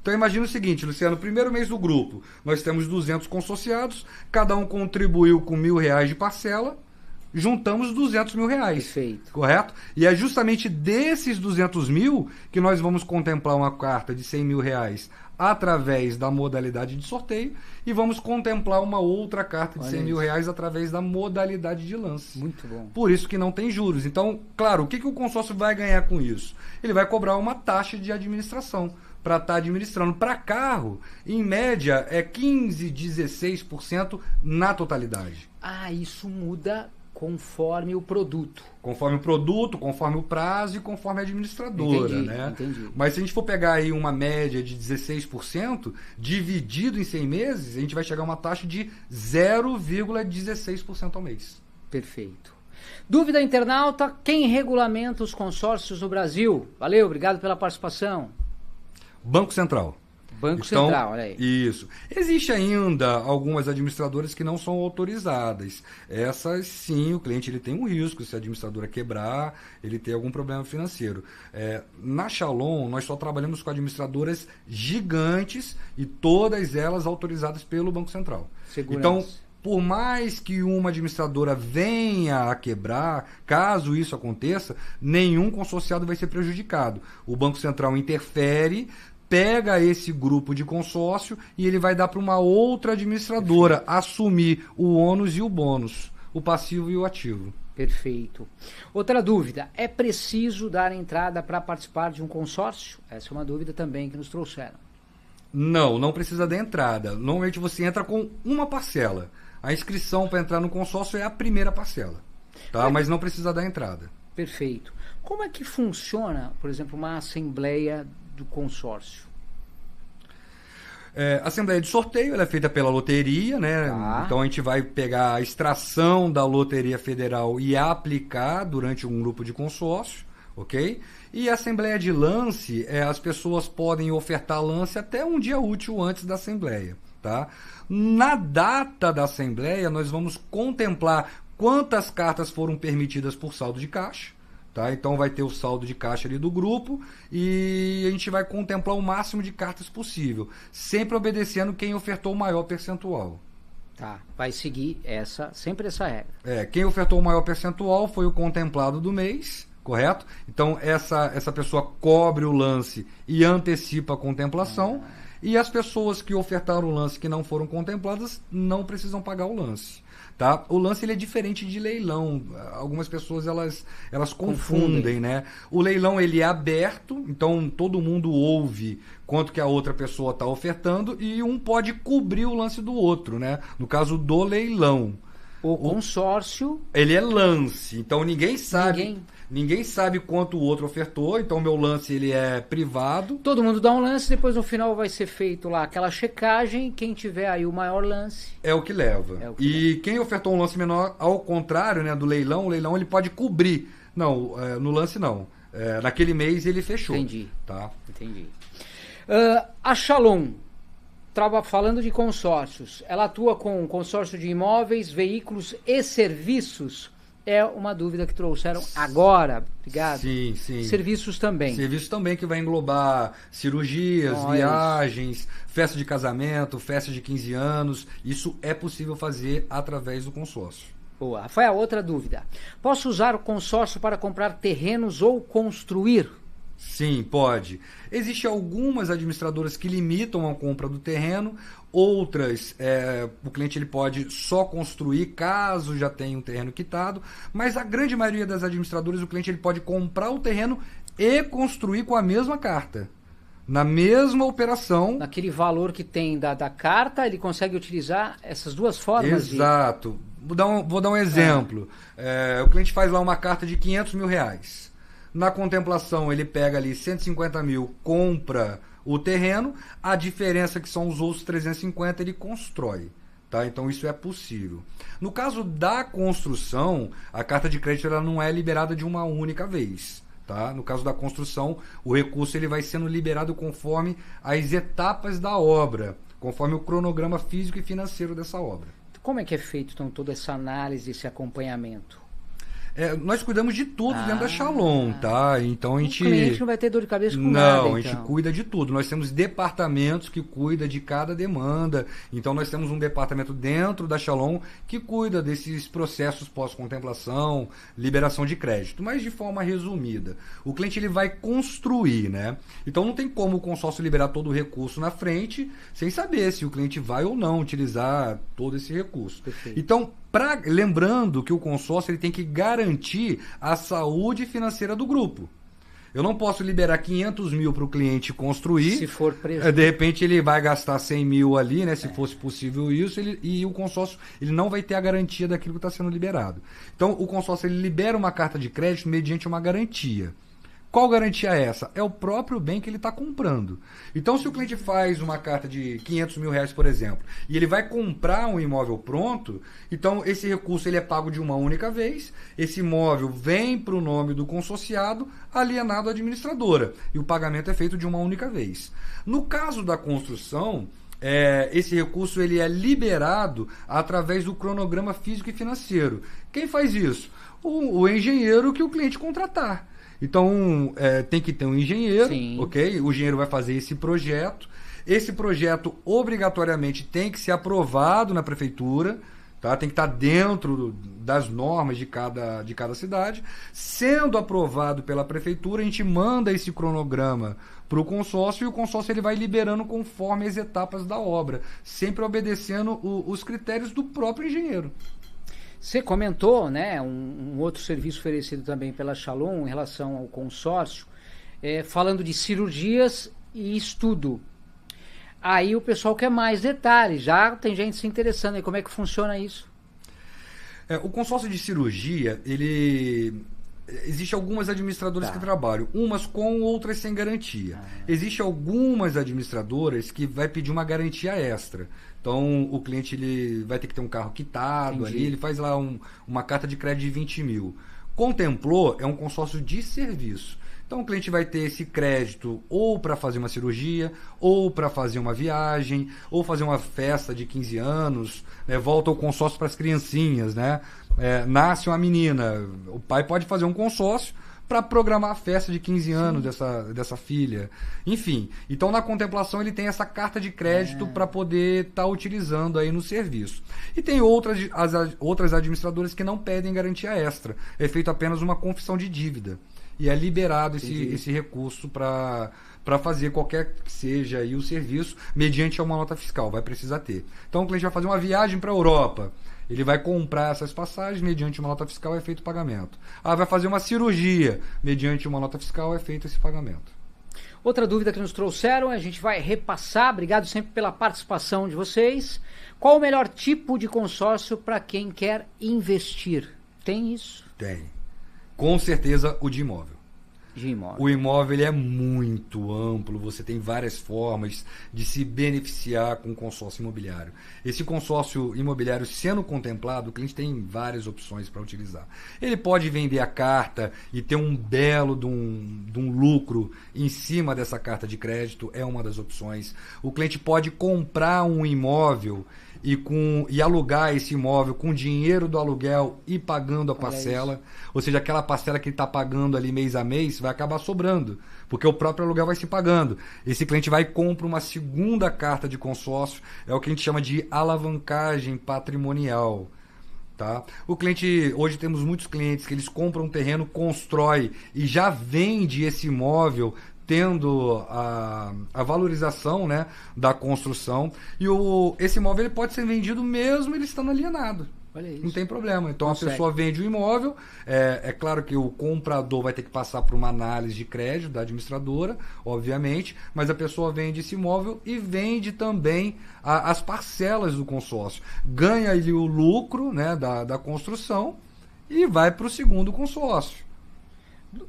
Speaker 2: Então imagina o seguinte, Luciano, no primeiro mês do grupo, nós temos 200 consorciados, cada um contribuiu com R$1.000 de parcela, juntamos R$200 mil.
Speaker 1: Perfeito.
Speaker 2: Correto? E é justamente desses 200 mil que nós vamos contemplar uma carta de 100 mil reais através da modalidade de sorteio, e vamos contemplar uma outra carta de 100 mil reais através da modalidade de lance.
Speaker 1: Muito bom.
Speaker 2: Por isso que não tem juros. Então, claro, o que o consórcio vai ganhar com isso? Ele vai cobrar uma taxa de administração para estar administrando. Para carro, em média, é 15%, 16% na totalidade.
Speaker 1: Ah, isso muda conforme o produto.
Speaker 2: Conforme o produto, conforme o prazo e conforme a administradora.
Speaker 1: Entendi.
Speaker 2: Mas se a gente for pegar aí uma média de 16%, dividido em 100 meses, a gente vai chegar a uma taxa de 0,16% ao mês.
Speaker 1: Perfeito. Dúvida internauta, quem regulamenta os consórcios no Brasil? Valeu, obrigado pela participação.
Speaker 2: Banco Central.
Speaker 1: Banco Central, olha aí.
Speaker 2: Isso. Existe ainda algumas administradoras que não são autorizadas. Essas, sim, o cliente ele tem um risco, se a administradora quebrar, ele tem algum problema financeiro. Na Shalom, nós só trabalhamos com administradoras gigantes e todas elas autorizadas pelo Banco Central.
Speaker 1: Segurança.
Speaker 2: Então, por mais que uma administradora venha a quebrar, caso isso aconteça, nenhum consorciado vai ser prejudicado. O Banco Central interfere, pega esse grupo de consórcio e ele vai dar para uma outra administradora assumir o ônus e o bônus, o passivo e o ativo.
Speaker 1: Perfeito. Outra dúvida, é preciso dar entrada para participar de um consórcio? Essa é uma dúvida também que nos trouxeram.
Speaker 2: Não precisa da entrada. Normalmente você entra com uma parcela. A inscrição para entrar no consórcio é a primeira parcela, tá? Mas não precisa da entrada.
Speaker 1: Perfeito. Como é que funciona, por exemplo, uma assembleia do consórcio?
Speaker 2: A assembleia de sorteio ela é feita pela loteria, né?
Speaker 1: Tá.
Speaker 2: Então a gente vai pegar a extração da Loteria Federal e aplicar durante um grupo de consórcio, ok? E a assembleia de lance, as pessoas podem ofertar lance até um dia útil antes da assembleia, tá? Na data da assembleia, nós vamos contemplar quantas cartas foram permitidas por saldo de caixa, tá? Então vai ter o saldo de caixa ali do grupo e a gente vai contemplar o máximo de cartas possível, sempre obedecendo quem ofertou o maior percentual.
Speaker 1: Tá, vai seguir sempre essa regra.
Speaker 2: Quem ofertou o maior percentual foi o contemplado do mês, correto? Então essa pessoa cobre o lance e antecipa a contemplação. E as pessoas que ofertaram o lance que não foram contempladas não precisam pagar o lance. Tá? O lance ele é diferente de leilão. Algumas pessoas elas confundem, né? O leilão ele é aberto, então todo mundo ouve quanto que a outra pessoa está ofertando e um pode cobrir o lance do outro, né? No caso do leilão.
Speaker 1: O consórcio...
Speaker 2: Ele é lance, então ninguém sabe quanto o outro ofertou, então meu lance ele é privado.
Speaker 1: Todo mundo dá um lance, depois no final vai ser feito lá aquela checagem, quem tiver aí o maior lance...
Speaker 2: É o que leva. Quem ofertou um lance menor, ao contrário, né, do leilão, o leilão ele pode cobrir. Não, no lance não. Naquele mês ele fechou.
Speaker 1: Entendi.
Speaker 2: Tá?
Speaker 1: Entendi. A Shalom... Falando de consórcios, ela atua com consórcio de imóveis, veículos e serviços? É uma dúvida que trouxeram agora. Obrigado.
Speaker 2: Sim.
Speaker 1: Serviços também.
Speaker 2: Serviços também que vai englobar cirurgias, viagens, festa de casamento, festa de 15 anos. Isso é possível fazer através do consórcio.
Speaker 1: Boa. Foi a outra dúvida. Posso usar o consórcio para comprar terrenos ou construir?
Speaker 2: Sim, pode. Existem algumas administradoras que limitam a compra do terreno, outras o cliente ele pode só construir caso já tenha um terreno quitado, mas a grande maioria das administradoras o cliente ele pode comprar o terreno e construir com a mesma carta. Na mesma operação.
Speaker 1: Naquele valor que tem da carta, ele consegue utilizar essas duas formas?
Speaker 2: Exato. Vou dar um exemplo. O cliente faz lá uma carta de R$500 mil. Na contemplação, ele pega ali 150 mil, compra o terreno, a diferença que são os outros 350, ele constrói. Tá? Então, isso é possível. No caso da construção, a carta de crédito ela não é liberada de uma única vez. Tá? No caso da construção, o recurso ele vai sendo liberado conforme as etapas da obra, conforme o cronograma físico e financeiro dessa obra.
Speaker 1: Como é que é feito, então, toda essa análise, esse acompanhamento?
Speaker 2: Nós cuidamos de tudo dentro da Shalom, tá? Então a gente...
Speaker 1: O cliente não vai ter dor de cabeça com nada, então.
Speaker 2: Não, a gente cuida de tudo. Nós temos departamentos que cuidam de cada demanda. Então nós temos um departamento dentro da Shalom que cuida desses processos pós-contemplação, liberação de crédito. Mas de forma resumida, o cliente ele vai construir, né? Então não tem como o consórcio liberar todo o recurso na frente sem saber se o cliente vai ou não utilizar todo esse recurso.
Speaker 1: Perfeito.
Speaker 2: Então, lembrando que o consórcio ele tem que garantir a saúde financeira do grupo. Eu não posso liberar 500 mil para o cliente construir.
Speaker 1: Se for preso.
Speaker 2: De repente ele vai gastar 100 mil ali, né? Se fosse possível isso, e o consórcio ele não vai ter a garantia daquilo que está sendo liberado. Então o consórcio ele libera uma carta de crédito mediante uma garantia. Qual garantia é essa? É o próprio bem que ele está comprando. Então, se o cliente faz uma carta de R$500 mil, por exemplo, e ele vai comprar um imóvel pronto, então esse recurso ele é pago de uma única vez, esse imóvel vem para o nome do consorciado, alienado à administradora, e o pagamento é feito de uma única vez. No caso da construção, esse recurso ele é liberado através do cronograma físico e financeiro. Quem faz isso? O engenheiro que o cliente contratar. Então, tem que ter um engenheiro,
Speaker 1: Sim.
Speaker 2: ok? O engenheiro vai fazer esse projeto. Esse projeto, obrigatoriamente, tem que ser aprovado na prefeitura, tá? Tem que estar dentro das normas de cada cidade. Sendo aprovado pela prefeitura, a gente manda esse cronograma para o consórcio e o consórcio ele vai liberando conforme as etapas da obra, sempre obedecendo os critérios do próprio engenheiro.
Speaker 1: Você comentou, né, um outro serviço oferecido também pela Shalom em relação ao consórcio, falando de cirurgias e estudo. Aí o pessoal quer mais detalhes, já tem gente se interessando aí, como é que funciona isso?
Speaker 2: O consórcio de cirurgia, existe algumas administradoras que trabalham, umas com, outras sem garantia. Existe algumas administradoras que vai pedir uma garantia extra. Então, o cliente ele vai ter que ter um carro quitado ali, ele faz lá uma carta de crédito de 20 mil. Contemplou é um consórcio de serviço. Então, o cliente vai ter esse crédito ou para fazer uma cirurgia, ou para fazer uma viagem, ou fazer uma festa de 15 anos, né? Volta o consórcio para as criancinhas, né? Nasce uma menina, o pai pode fazer um consórcio para programar a festa de 15 anos dessa filha. Enfim, então na contemplação ele tem essa carta de crédito para poder estar utilizando aí no serviço. E tem outras administradoras que não pedem garantia extra. É feito apenas uma confissão de dívida. E é liberado esse recurso para fazer qualquer que seja aí o serviço, mediante uma nota fiscal, vai precisar ter. Então o cliente vai fazer uma viagem para a Europa, ele vai comprar essas passagens, mediante uma nota fiscal é feito o pagamento. Vai fazer uma cirurgia, mediante uma nota fiscal é feito esse pagamento.
Speaker 1: Outra dúvida que nos trouxeram, a gente vai repassar, obrigado sempre pela participação de vocês. Qual o melhor tipo de consórcio para quem quer investir? Tem isso?
Speaker 2: Tem. Com certeza o de imóvel. O imóvel ele é muito amplo, você tem várias formas de se beneficiar com o consórcio imobiliário. Esse consórcio imobiliário sendo contemplado, o cliente tem várias opções para utilizar. Ele pode vender a carta e ter um belo de um lucro em cima dessa carta de crédito, é uma das opções. O cliente pode comprar um imóvel e alugar esse imóvel com dinheiro do aluguel e pagando a parcela, ou seja, aquela parcela que ele está pagando ali mês a mês vai acabar sobrando, porque o próprio aluguel vai se pagando. Esse cliente vai e compra uma segunda carta de consórcio, é o que a gente chama de alavancagem patrimonial. Tá? O cliente, hoje temos muitos clientes que eles compram um terreno, constrói e já vende esse imóvel tendo a valorização, né, da construção, e esse imóvel ele pode ser vendido mesmo ele estando alienado.
Speaker 1: Olha isso.
Speaker 2: Não tem problema. Então a pessoa vende o imóvel, é claro que o comprador vai ter que passar por uma análise de crédito da administradora, obviamente, mas a pessoa vende esse imóvel e vende também as parcelas do consórcio. Ganha ali o lucro, né, da construção e vai para o segundo consórcio.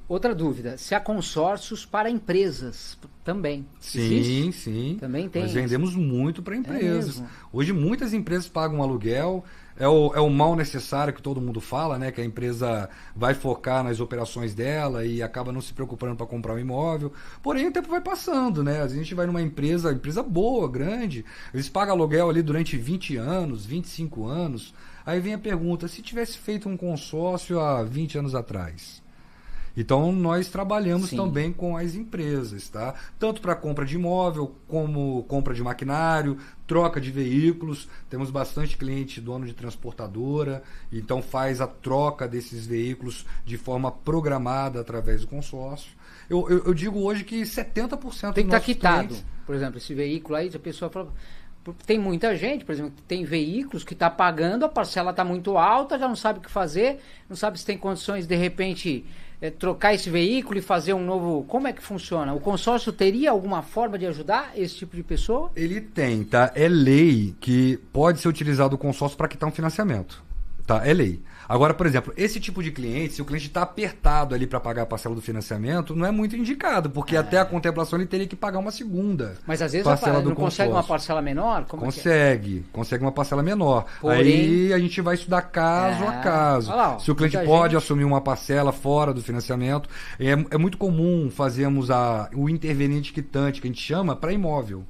Speaker 1: Outra dúvida, se há consórcios para empresas também?
Speaker 2: Sim, sim.
Speaker 1: Também tem.
Speaker 2: Nós vendemos muito para empresas. Hoje muitas empresas pagam aluguel, é o mal necessário que todo mundo fala, né? Que a empresa vai focar nas operações dela e acaba não se preocupando para comprar um imóvel. Porém, o tempo vai passando, né? A gente vai numa empresa boa, grande, eles pagam aluguel ali durante 20 anos, 25 anos. Aí vem a pergunta, se tivesse feito um consórcio há 20 anos atrás? Então, nós trabalhamos também com as empresas, tá? Tanto para compra de imóvel, como compra de maquinário, troca de veículos. Temos bastante cliente dono de transportadora, então faz a troca desses veículos de forma programada através do consórcio. Eu digo hoje que 70%
Speaker 1: tem que estar quitado.
Speaker 2: Clientes...
Speaker 1: Por exemplo, esse veículo aí, a pessoa fala... Tem muita gente, por exemplo, que tem veículos que está pagando, a parcela está muito alta, já não sabe o que fazer, não sabe se tem condições, de repente... trocar esse veículo e fazer um novo... Como é que funciona? O consórcio teria alguma forma de ajudar esse tipo de pessoa?
Speaker 2: Ele tem, tá? É lei que pode ser utilizado o consórcio para quitar um financiamento. Tá? É lei. Agora, por exemplo, esse tipo de cliente, se o cliente está apertado ali para pagar a parcela do financiamento, não é muito indicado, porque até a contemplação ele teria que pagar uma segunda.
Speaker 1: Mas às vezes
Speaker 2: parcela
Speaker 1: não consegue uma parcela menor?
Speaker 2: Consegue uma parcela menor. Porém, aí a gente vai estudar caso a caso.
Speaker 1: Lá,
Speaker 2: se o cliente pode assumir uma parcela fora do financiamento, é muito comum fazermos o interveniente quitante, que a gente chama, para imóvel.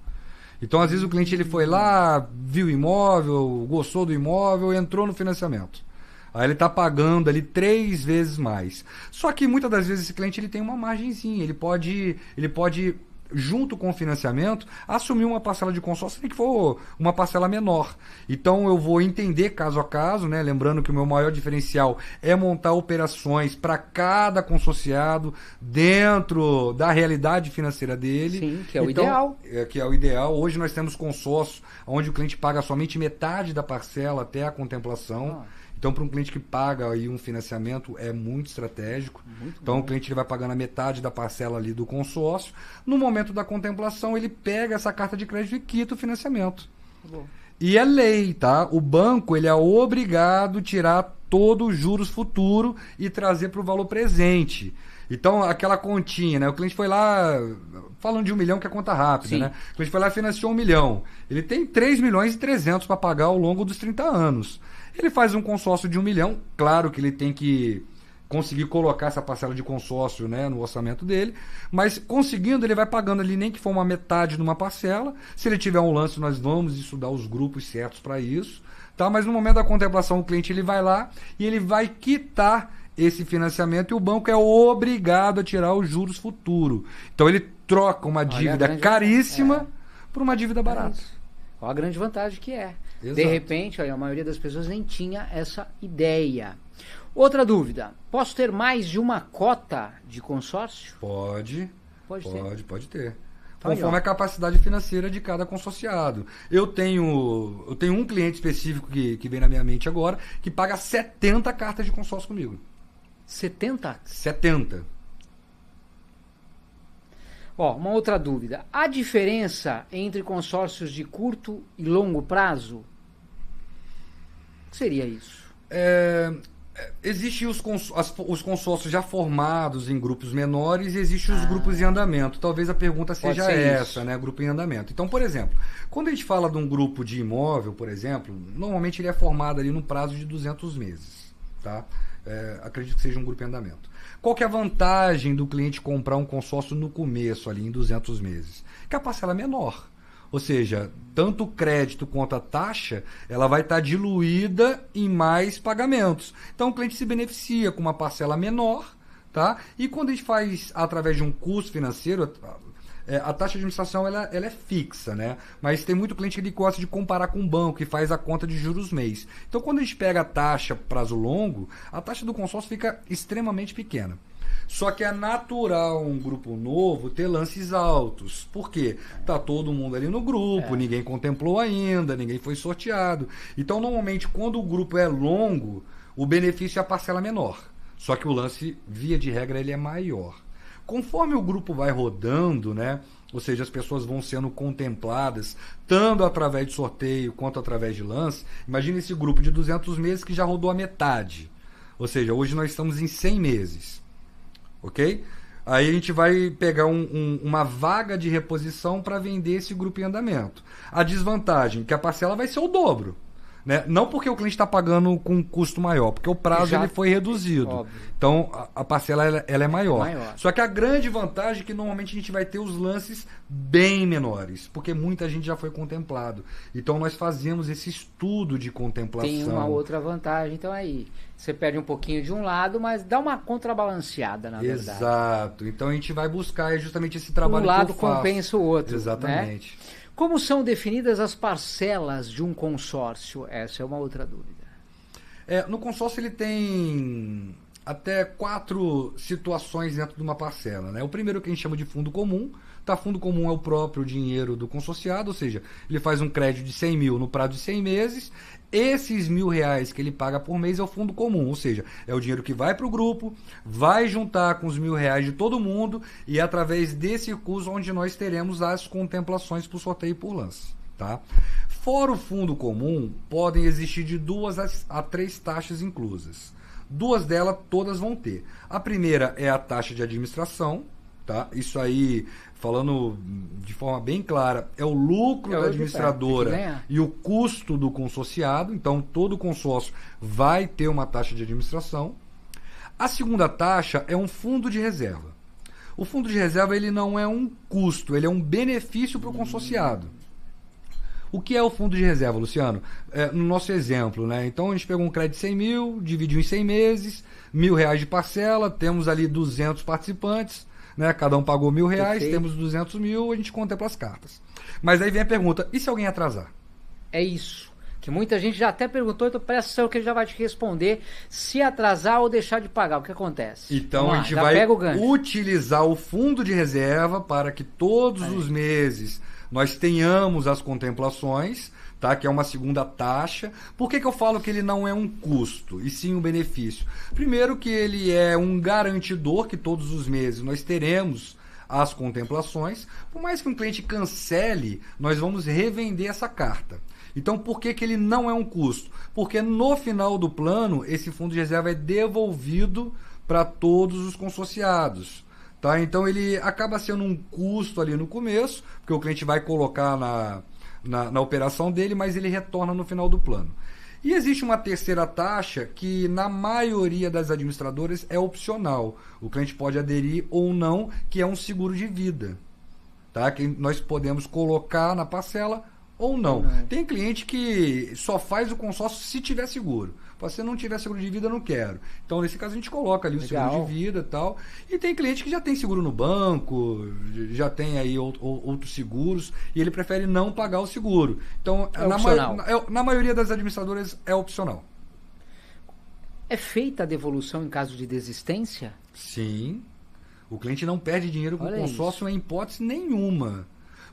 Speaker 2: Então, às vezes, o cliente ele foi lá, viu o imóvel, gostou do imóvel, entrou no financiamento. Aí ele está pagando ali 3 vezes mais. Só que muitas das vezes esse cliente ele tem uma margenzinha, ele pode junto com o financiamento, assumir uma parcela de consórcio que for uma parcela menor. Então eu vou entender caso a caso, né? Lembrando que o meu maior diferencial é montar operações para cada consorciado dentro da realidade financeira dele.
Speaker 1: Sim, que é o ideal.
Speaker 2: Que é o ideal. Hoje nós temos consórcio onde o cliente paga somente metade da parcela até a contemplação. Então, para um cliente que paga aí um financiamento, é muito estratégico.
Speaker 1: Muito
Speaker 2: então,
Speaker 1: bom.
Speaker 2: o cliente ele vai pagando a metade da parcela ali do consórcio. No momento da contemplação, ele pega essa carta de crédito e quita o financiamento.
Speaker 1: Bom.
Speaker 2: E é lei, tá? O banco ele é obrigado a tirar todo o juros futuro e trazer para o valor presente. Então, aquela continha, né? O cliente foi lá, falando de 1 milhão, que é conta rápida,
Speaker 1: Sim.
Speaker 2: né? O cliente foi lá e financiou 1 milhão. Ele tem 3 milhões e 300 para pagar ao longo dos 30 anos. Ele faz um consórcio de 1 milhão, claro que ele tem que conseguir colocar essa parcela de consórcio, né, no orçamento dele, mas conseguindo, ele vai pagando ali, nem que for uma metade de uma parcela. Se ele tiver um lance, nós vamos estudar os grupos certos para isso, tá? Mas no momento da contemplação, o cliente ele vai lá e ele vai quitar esse financiamento e o banco é obrigado a tirar os juros futuro. Então ele troca uma dívida caríssima por uma dívida barata.
Speaker 1: Olha a grande vantagem que é.
Speaker 2: Exato.
Speaker 1: De repente, olha, a maioria das pessoas nem tinha essa ideia. Outra dúvida, posso ter mais de uma cota de consórcio?
Speaker 2: Pode ter. Conforme a capacidade financeira de cada consorciado. Eu tenho um cliente específico que vem na minha mente agora, que paga 70 cartas de consórcio comigo.
Speaker 1: 70?
Speaker 2: 70.
Speaker 1: Ó, uma outra dúvida. Há diferença entre consórcios de curto e longo prazo? O que seria isso?
Speaker 2: Existem os consórcios já formados em grupos menores e existem os grupos em andamento. Talvez a pergunta seja essa, né? Grupo em andamento. Então, por exemplo, quando a gente fala de um grupo de imóvel, por exemplo, normalmente ele é formado ali num prazo de 200 meses, tá? Acredito que seja um grupo em andamento. Qual que é a vantagem do cliente comprar um consórcio no começo, ali em 200 meses? Que a parcela é menor. Ou seja, tanto o crédito quanto a taxa, ela vai estar diluída em mais pagamentos. Então o cliente se beneficia com uma parcela menor, tá? E quando a gente faz através de um custo financeiro, a taxa de administração ela é fixa, né? Mas tem muito cliente que gosta de comparar com o banco, que faz a conta de juros mês. Então quando a gente pega a taxa prazo longo, a taxa do consórcio fica extremamente pequena. Só que é natural um grupo novo ter lances altos. Por quê? Tá todo mundo ali no grupo, ninguém contemplou ainda, ninguém foi sorteado. Então, normalmente, quando o grupo é longo, o benefício é a parcela menor. Só que o lance, via de regra, ele é maior. Conforme o grupo vai rodando, né? Ou seja, as pessoas vão sendo contempladas, tanto através de sorteio quanto através de lance. Imagina esse grupo de 200 meses que já rodou a metade. Ou seja, hoje nós estamos em 100 meses. Ok? Aí a gente vai pegar uma vaga de reposição para vender esse grupo em andamento. A desvantagem é que a parcela vai ser o dobro. Né? Não porque o cliente está pagando com um custo maior, porque o prazo ele foi reduzido. Óbvio. Então a parcela ela é maior. Só que a grande vantagem é que normalmente a gente vai ter os lances bem menores, porque muita gente já foi contemplado. Então nós fazemos esse estudo de contemplação.
Speaker 1: Tem uma outra vantagem, então aí você perde um pouquinho de um lado, mas dá uma contrabalanceada, na verdade.
Speaker 2: Exato. Então a gente vai buscar justamente esse trabalho
Speaker 1: um lado
Speaker 2: que eu faço.
Speaker 1: Compensa o outro.
Speaker 2: Exatamente.
Speaker 1: Né? Como são definidas as parcelas de um consórcio? Essa é uma outra dúvida.
Speaker 2: No consórcio ele tem até 4 situações dentro de uma parcela. Né? O primeiro que a gente chama de fundo comum. Fundo comum é o próprio dinheiro do consorciado, ou seja, ele faz um crédito de 100 mil no prazo de 100 meses. Esses R$1.000 que ele paga por mês é o fundo comum, ou seja, é o dinheiro que vai para o grupo, vai juntar com os R$1.000 de todo mundo e é através desse recurso onde nós teremos as contemplações por sorteio e por lance. Tá? Fora o fundo comum, podem existir de 2 a 3 taxas inclusas. 2 delas todas vão ter. A primeira é a taxa de administração. Tá? Isso aí, falando de forma bem clara, é o lucro da administradora e o custo do consorciado. Então, todo consórcio vai ter uma taxa de administração. A segunda taxa é um fundo de reserva. O fundo de reserva ele não é um custo, ele é um benefício para o consorciado. O que é o fundo de reserva, Luciano? No nosso exemplo, né? Então, a gente pegou um crédito de 100 mil, dividiu em 100 meses, R$1.000 de parcela, temos ali 200 participantes. Né? Cada um pagou R$1.000, perfeito. Temos 200 mil, a gente contempla as cartas. Mas aí vem a pergunta, e se alguém atrasar?
Speaker 1: É isso, que muita gente já até perguntou, então presta atenção que ele já vai te responder, se atrasar ou deixar de pagar, o que acontece?
Speaker 2: Então a gente vai utilizar o fundo de reserva para que todos os meses nós tenhamos as contemplações, tá? Que é uma segunda taxa. Por que eu falo que ele não é um custo, e sim um benefício? Primeiro que ele é um garantidor que todos os meses nós teremos as contemplações. Por mais que um cliente cancele, nós vamos revender essa carta. Então, por que ele não é um custo? Porque no final do plano, esse fundo de reserva é devolvido para todos os consorciados. Tá? Então, ele acaba sendo um custo ali no começo, porque o cliente vai colocar na operação dele, mas ele retorna no final do plano. E existe uma terceira taxa que, na maioria das administradoras, é opcional. O cliente pode aderir ou não, que é um seguro de vida. Tá? Que nós podemos colocar na parcela ou não. Tem cliente que só faz o consórcio se tiver seguro. Se não tiver seguro de vida, eu não quero. Então, nesse caso, a gente coloca ali o seguro de vida e tal. E tem cliente que já tem seguro no banco, já tem aí outros seguros, e ele prefere não pagar o seguro. Então, na maioria das administradoras, é opcional.
Speaker 1: É feita a devolução em caso de desistência?
Speaker 2: Sim. O cliente não perde dinheiro com o consórcio em hipótese nenhuma.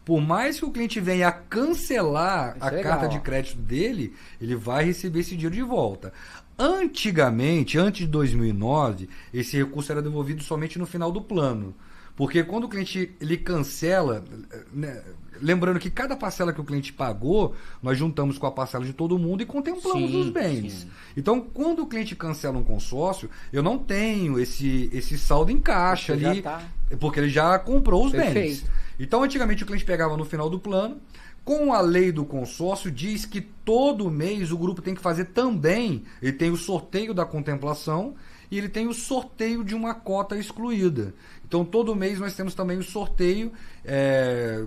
Speaker 2: Por mais que o cliente venha a cancelar a carta de crédito dele, ele vai receber esse dinheiro de volta. Antigamente, antes de 2009, esse recurso era devolvido somente no final do plano. Porque quando o cliente ele cancela, né, lembrando que cada parcela que o cliente pagou, nós juntamos com a parcela de todo mundo e contemplamos os bens. Sim. Então, quando o cliente cancela um consórcio, eu não tenho esse saldo em caixa ali, porque ele já comprou os bens. Então, antigamente, o cliente pegava no final do plano. Com a lei do consórcio, diz que todo mês o grupo tem que fazer também, ele tem o sorteio da contemplação e ele tem o sorteio de uma cota excluída. Então, todo mês nós temos também o sorteio,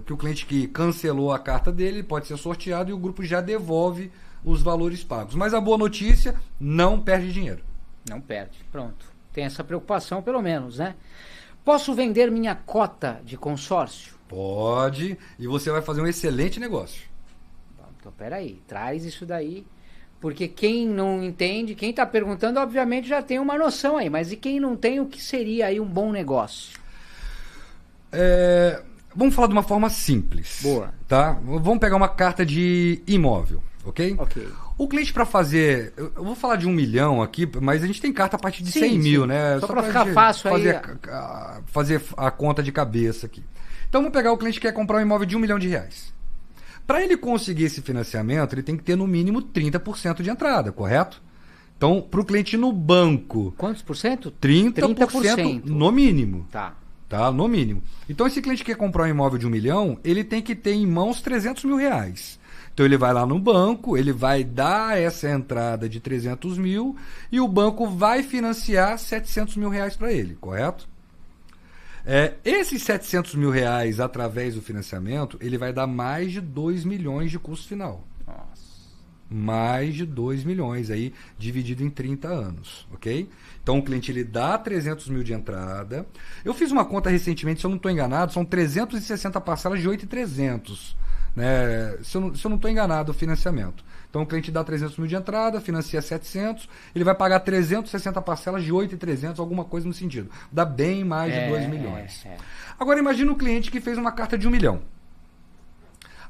Speaker 2: que o cliente que cancelou a carta dele pode ser sorteado e o grupo já devolve os valores pagos. Mas a boa notícia, não perde dinheiro. Não perde, pronto. Tem essa preocupação pelo menos, né? Posso vender minha cota de consórcio? Pode, e você vai fazer um excelente negócio. Então, peraí, traz isso daí, porque quem não entende, quem está perguntando, obviamente já tem uma noção aí, mas e quem não tem, o que seria aí um bom negócio? Vamos falar de uma forma simples. Boa. Tá? Vamos pegar uma carta de imóvel, ok? Ok. O cliente para fazer, eu vou falar de 1 milhão aqui, mas a gente tem carta a partir de 100 mil, né? Só para ficar fácil aí. Fazer a conta de cabeça aqui. Então, vamos pegar o cliente que quer comprar um imóvel de R$1 milhão. Para ele conseguir esse financiamento, ele tem que ter no mínimo 30% de entrada, correto? Então, para o cliente ir no banco... Quantos por cento? 30% no mínimo. Tá, no mínimo. Então, esse cliente que quer comprar um imóvel de R$1 milhão, ele tem que ter em mãos R$300 mil. Então, ele vai lá no banco, ele vai dar essa entrada de 300 mil e o banco vai financiar R$700 mil para ele, correto? Esses R$700 mil através do financiamento, ele vai dar mais de 2 milhões de custo final. Nossa. Mais de 2 milhões aí, dividido em 30 anos, ok? Então o cliente ele dá 300 mil de entrada. Eu fiz uma conta recentemente, se eu não estou enganado, são 360 parcelas de 8.300, né? Se eu não estou enganado, o financiamento. Então o cliente dá 300 mil de entrada, financia 700, ele vai pagar 360 parcelas de 8.300, alguma coisa no sentido. Dá bem mais de 2 milhões. Agora imagina um cliente que fez uma carta de 1 milhão.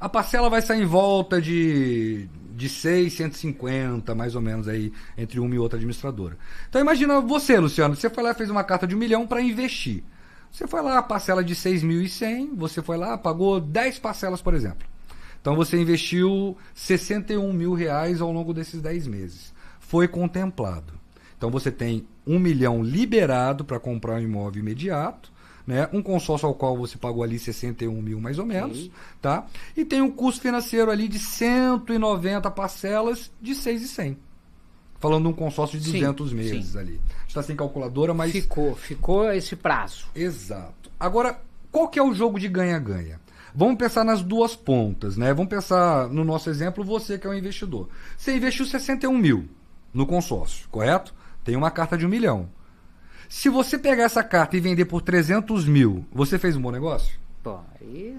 Speaker 2: A parcela vai sair em volta de 650, mais ou menos, aí, entre uma e outra administradora. Então imagina você, Luciano, você foi lá e fez uma carta de 1 milhão para investir. Você foi lá, a parcela de 6.100, você foi lá, pagou 10 parcelas, por exemplo. Então você investiu R$61 mil ao longo desses 10 meses. Foi contemplado. Então você tem 1 milhão liberado para comprar um imóvel imediato, né? Um consórcio ao qual você pagou ali 61 mil mais ou menos, tá? E tem um custo financeiro ali de 190 parcelas de 6.100. Falando de um consórcio de 200 meses ali. Está sem calculadora, mas... Ficou esse prazo. Exato. Agora, qual que é o jogo de ganha-ganha? Vamos pensar nas duas pontas, né? Vamos pensar no nosso exemplo, você que é um investidor. Você investiu 61 mil no consórcio, correto? Tem uma carta de 1 milhão. Se você pegar essa carta e vender por 300 mil, você fez um bom negócio? Pô, aí...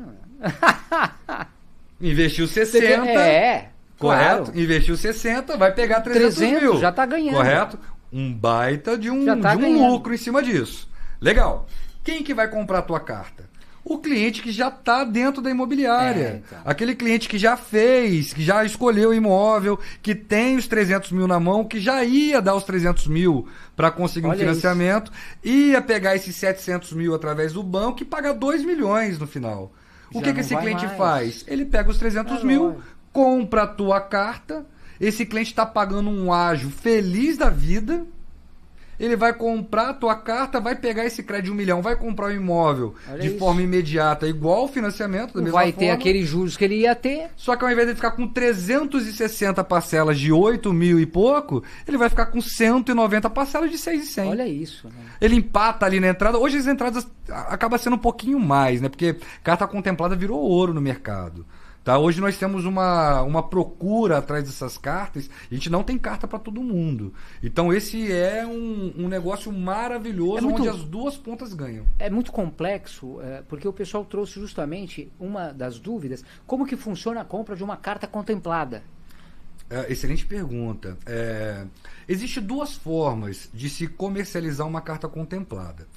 Speaker 2: Investiu 60... Correto? Claro. Investiu 60, vai pegar 300 mil. Já está ganhando. Correto? Um baita de um lucro em cima disso. Legal. Quem que vai comprar a tua carta? O cliente que já está dentro da imobiliária. Então. Aquele cliente que já fez, que já escolheu o imóvel, que tem os 300 mil na mão, que já ia dar os 300 mil para conseguir um financiamento, ia pegar esses 700 mil através do banco e pagar 2 milhões no final. O que esse cliente faz? Ele pega os 300 mil, compra a tua carta, esse cliente está pagando um ágio feliz da vida. Ele vai comprar a tua carta, vai pegar esse crédito de 1 milhão, vai comprar o imóvel de forma imediata, igual o financiamento, da mesma forma. Vai
Speaker 1: ter aqueles juros que ele ia ter.
Speaker 2: Só que ao invés de ficar com 360 parcelas de 8 mil e pouco, ele vai ficar com 190 parcelas de 6.100.
Speaker 1: Olha isso. Né?
Speaker 2: Ele empata ali na entrada. Hoje as entradas acabam sendo um pouquinho mais, né? Porque carta contemplada virou ouro no mercado. Tá? Hoje nós temos uma procura atrás dessas cartas. A gente não tem carta para todo mundo. Então esse é um negócio maravilhoso, onde as duas pontas ganham.
Speaker 1: É muito complexo, porque o pessoal trouxe justamente uma das dúvidas. Como que funciona a compra de uma carta contemplada?
Speaker 2: Excelente pergunta. Existem duas formas de se comercializar uma carta contemplada.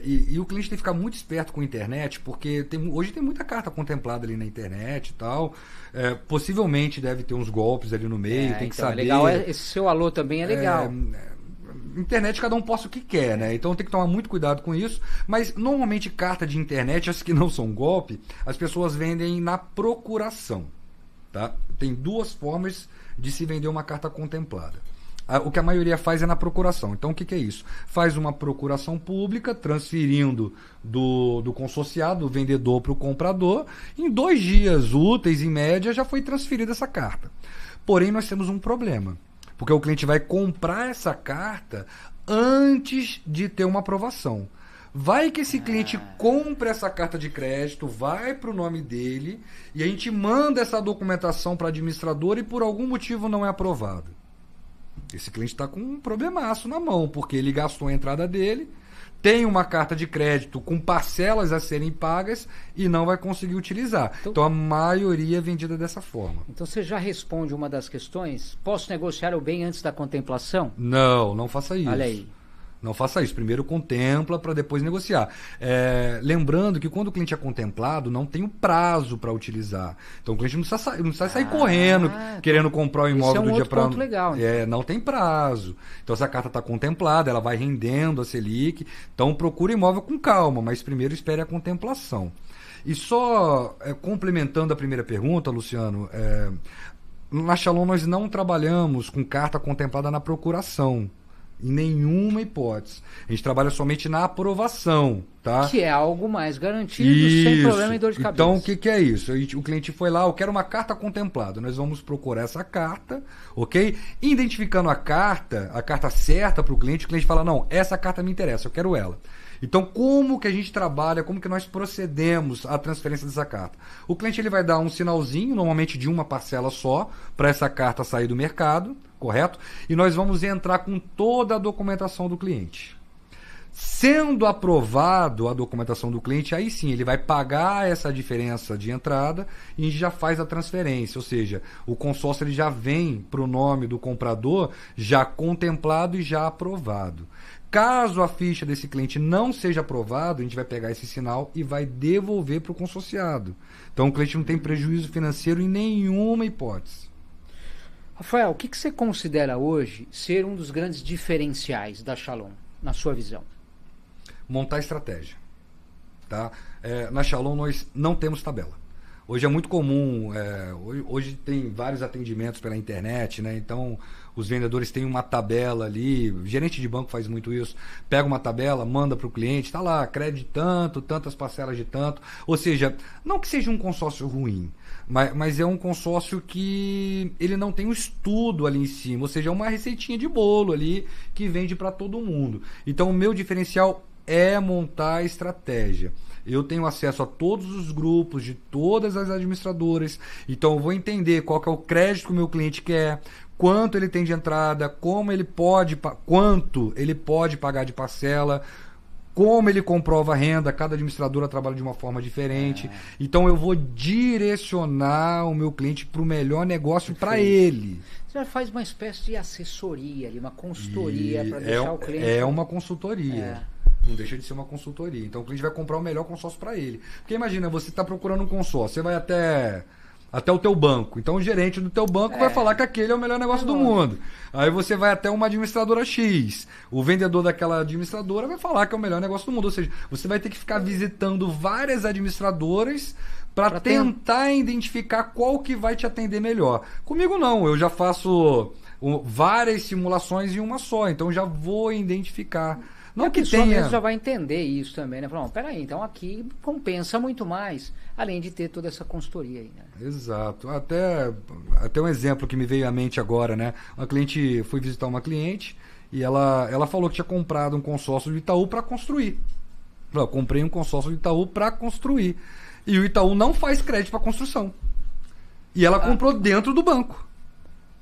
Speaker 2: E o cliente tem que ficar muito esperto com a internet, porque hoje tem muita carta contemplada ali na internet e tal. Possivelmente deve ter uns golpes ali no meio, tem que saber.
Speaker 1: Legal, esse seu alô também é legal.
Speaker 2: Internet, cada um posta o que quer, né? Então tem que tomar muito cuidado com isso. Mas normalmente carta de internet, as que não são golpe, as pessoas vendem na procuração. Tá? Tem duas formas de se vender uma carta contemplada. O que a maioria faz é na procuração. Então, o que é isso? Faz uma procuração pública, transferindo do consorciado, do vendedor para o comprador. Em 2 dias úteis, em média, já foi transferida essa carta. Porém, nós temos um problema. Porque o cliente vai comprar essa carta antes de ter uma aprovação. Vai que esse cliente compra essa carta de crédito, vai para o nome dele, e a gente manda essa documentação para a administradora e por algum motivo não é aprovado. Esse cliente está com um problemaço na mão, porque ele gastou a entrada dele, tem uma carta de crédito com parcelas a serem pagas e não vai conseguir utilizar. Então a maioria é vendida dessa forma.
Speaker 1: Então você já responde uma das questões. Posso negociar o bem antes da contemplação?
Speaker 2: Não faça isso.
Speaker 1: Olha aí.
Speaker 2: Não faça isso. Primeiro contempla para depois negociar. Lembrando que quando o cliente é contemplado, não tem o prazo para utilizar. Então o cliente não precisa sair correndo, querendo comprar o imóvel do dia para
Speaker 1: ponto legal.
Speaker 2: Não tem prazo. Então essa carta está contemplada, ela vai rendendo a Selic. Então procure imóvel com calma, mas primeiro espere a contemplação. E só complementando a primeira pergunta, Luciano, na Shalom nós não trabalhamos com carta contemplada na procuração. Em nenhuma hipótese. A gente trabalha somente na aprovação, tá?
Speaker 1: Que é algo mais garantido, sem problema e dor de cabeça.
Speaker 2: Então, o que é isso? O cliente foi lá, eu quero uma carta contemplada. Nós vamos procurar essa carta, ok? Identificando a carta certa para o cliente fala, não, essa carta me interessa, eu quero ela. Então, como que a gente trabalha, como que nós procedemos à transferência dessa carta? O cliente ele vai dar um sinalzinho, normalmente de uma parcela só, para essa carta sair do mercado, correto? E nós vamos entrar com toda a documentação do cliente. Sendo aprovado a documentação do cliente, aí sim, ele vai pagar essa diferença de entrada e a gente já faz a transferência, ou seja, o consórcio ele já vem para o nome do comprador já contemplado e já aprovado. Caso a ficha desse cliente não seja aprovado, a gente vai pegar esse sinal e vai devolver para o consorciado. Então o cliente não tem prejuízo financeiro em nenhuma hipótese.
Speaker 1: Rafael, o que você considera hoje ser um dos grandes diferenciais da Shalom, na sua visão?
Speaker 2: Montar estratégia. Tá? Na Shalom nós não temos tabela. Hoje é muito comum, hoje tem vários atendimentos pela internet, né? Então os vendedores têm uma tabela ali, o gerente de banco faz muito isso, pega uma tabela, manda para o cliente, está lá, crédito de tanto, tantas parcelas de tanto, ou seja, não que seja um consórcio ruim, mas é um consórcio que ele não tem um estudo ali em cima, ou seja, é uma receitinha de bolo ali que vende para todo mundo. Então o meu diferencial é montar a estratégia. Eu tenho acesso a todos os grupos de todas as administradoras, então eu vou entender qual que é o crédito que o meu cliente quer, quanto ele tem de entrada, quanto ele pode pagar de parcela, como ele comprova a renda, cada administradora trabalha de uma forma diferente. Então eu vou direcionar o meu cliente para o melhor negócio para ele.
Speaker 1: Você faz uma espécie de assessoria ali, uma consultoria para deixar o cliente...
Speaker 2: É uma consultoria. Não deixa de ser uma consultoria. Então o cliente vai comprar o melhor consórcio para ele. Porque imagina, você está procurando um consórcio, você vai até o teu banco. Então o gerente do teu banco vai falar que aquele é o melhor negócio do mundo. Aí você vai até uma administradora X. O vendedor daquela administradora vai falar que é o melhor negócio do mundo. Ou seja, você vai ter que ficar visitando várias administradoras para tentar identificar qual que vai te atender melhor. Comigo não, eu já faço várias simulações em uma só, então já vou identificar.
Speaker 1: Não, que tenha... mesmo já vai entender isso também, né? Falar, peraí, então aqui compensa muito mais, além de ter toda essa consultoria aí, né?
Speaker 2: Exato. Até um exemplo que me veio à mente agora, né? Uma cliente, fui visitar uma cliente e ela falou que tinha comprado um consórcio do Itaú para construir. Eu comprei um consórcio do Itaú para construir. E o Itaú não faz crédito para construção. E ela comprou dentro do banco.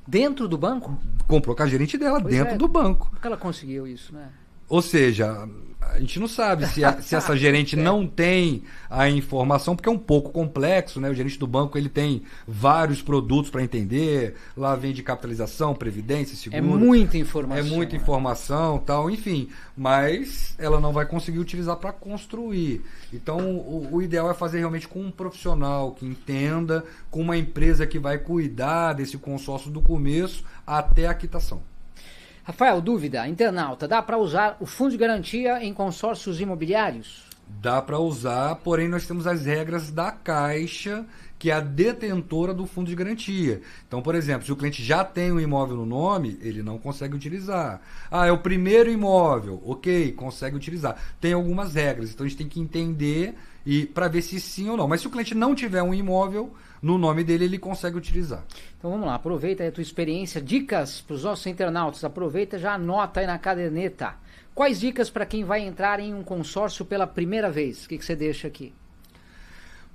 Speaker 1: Dentro do banco?
Speaker 2: Comprou com a gerente dela, dentro do banco.
Speaker 1: Como que ela conseguiu isso, né?
Speaker 2: Ou seja, a gente não sabe se essa gerente não tem a informação, porque é um pouco complexo, né? O gerente do banco ele tem vários produtos para entender, lá vem de capitalização, previdência, seguro.
Speaker 1: É muita informação.
Speaker 2: É muita informação, tal, enfim. Mas ela não vai conseguir utilizar para construir. Então, o ideal é fazer realmente com um profissional que entenda, com uma empresa que vai cuidar desse consórcio do começo até a quitação.
Speaker 1: Rafael, dúvida, internauta, dá para usar o fundo de garantia em consórcios imobiliários?
Speaker 2: Dá para usar, porém nós temos as regras da Caixa, que é a detentora do fundo de garantia. Então, por exemplo, se o cliente já tem um imóvel no nome, ele não consegue utilizar. Ah, é o primeiro imóvel, ok, consegue utilizar. Tem algumas regras, então a gente tem que entender para ver se sim ou não. Mas se o cliente não tiver um imóvel no nome dele, ele consegue utilizar.
Speaker 1: Então vamos lá, aproveita aí a tua experiência, dicas para os nossos internautas, aproveita, já anota aí na caderneta. Quais dicas para quem vai entrar em um consórcio pela primeira vez? O que você deixa aqui?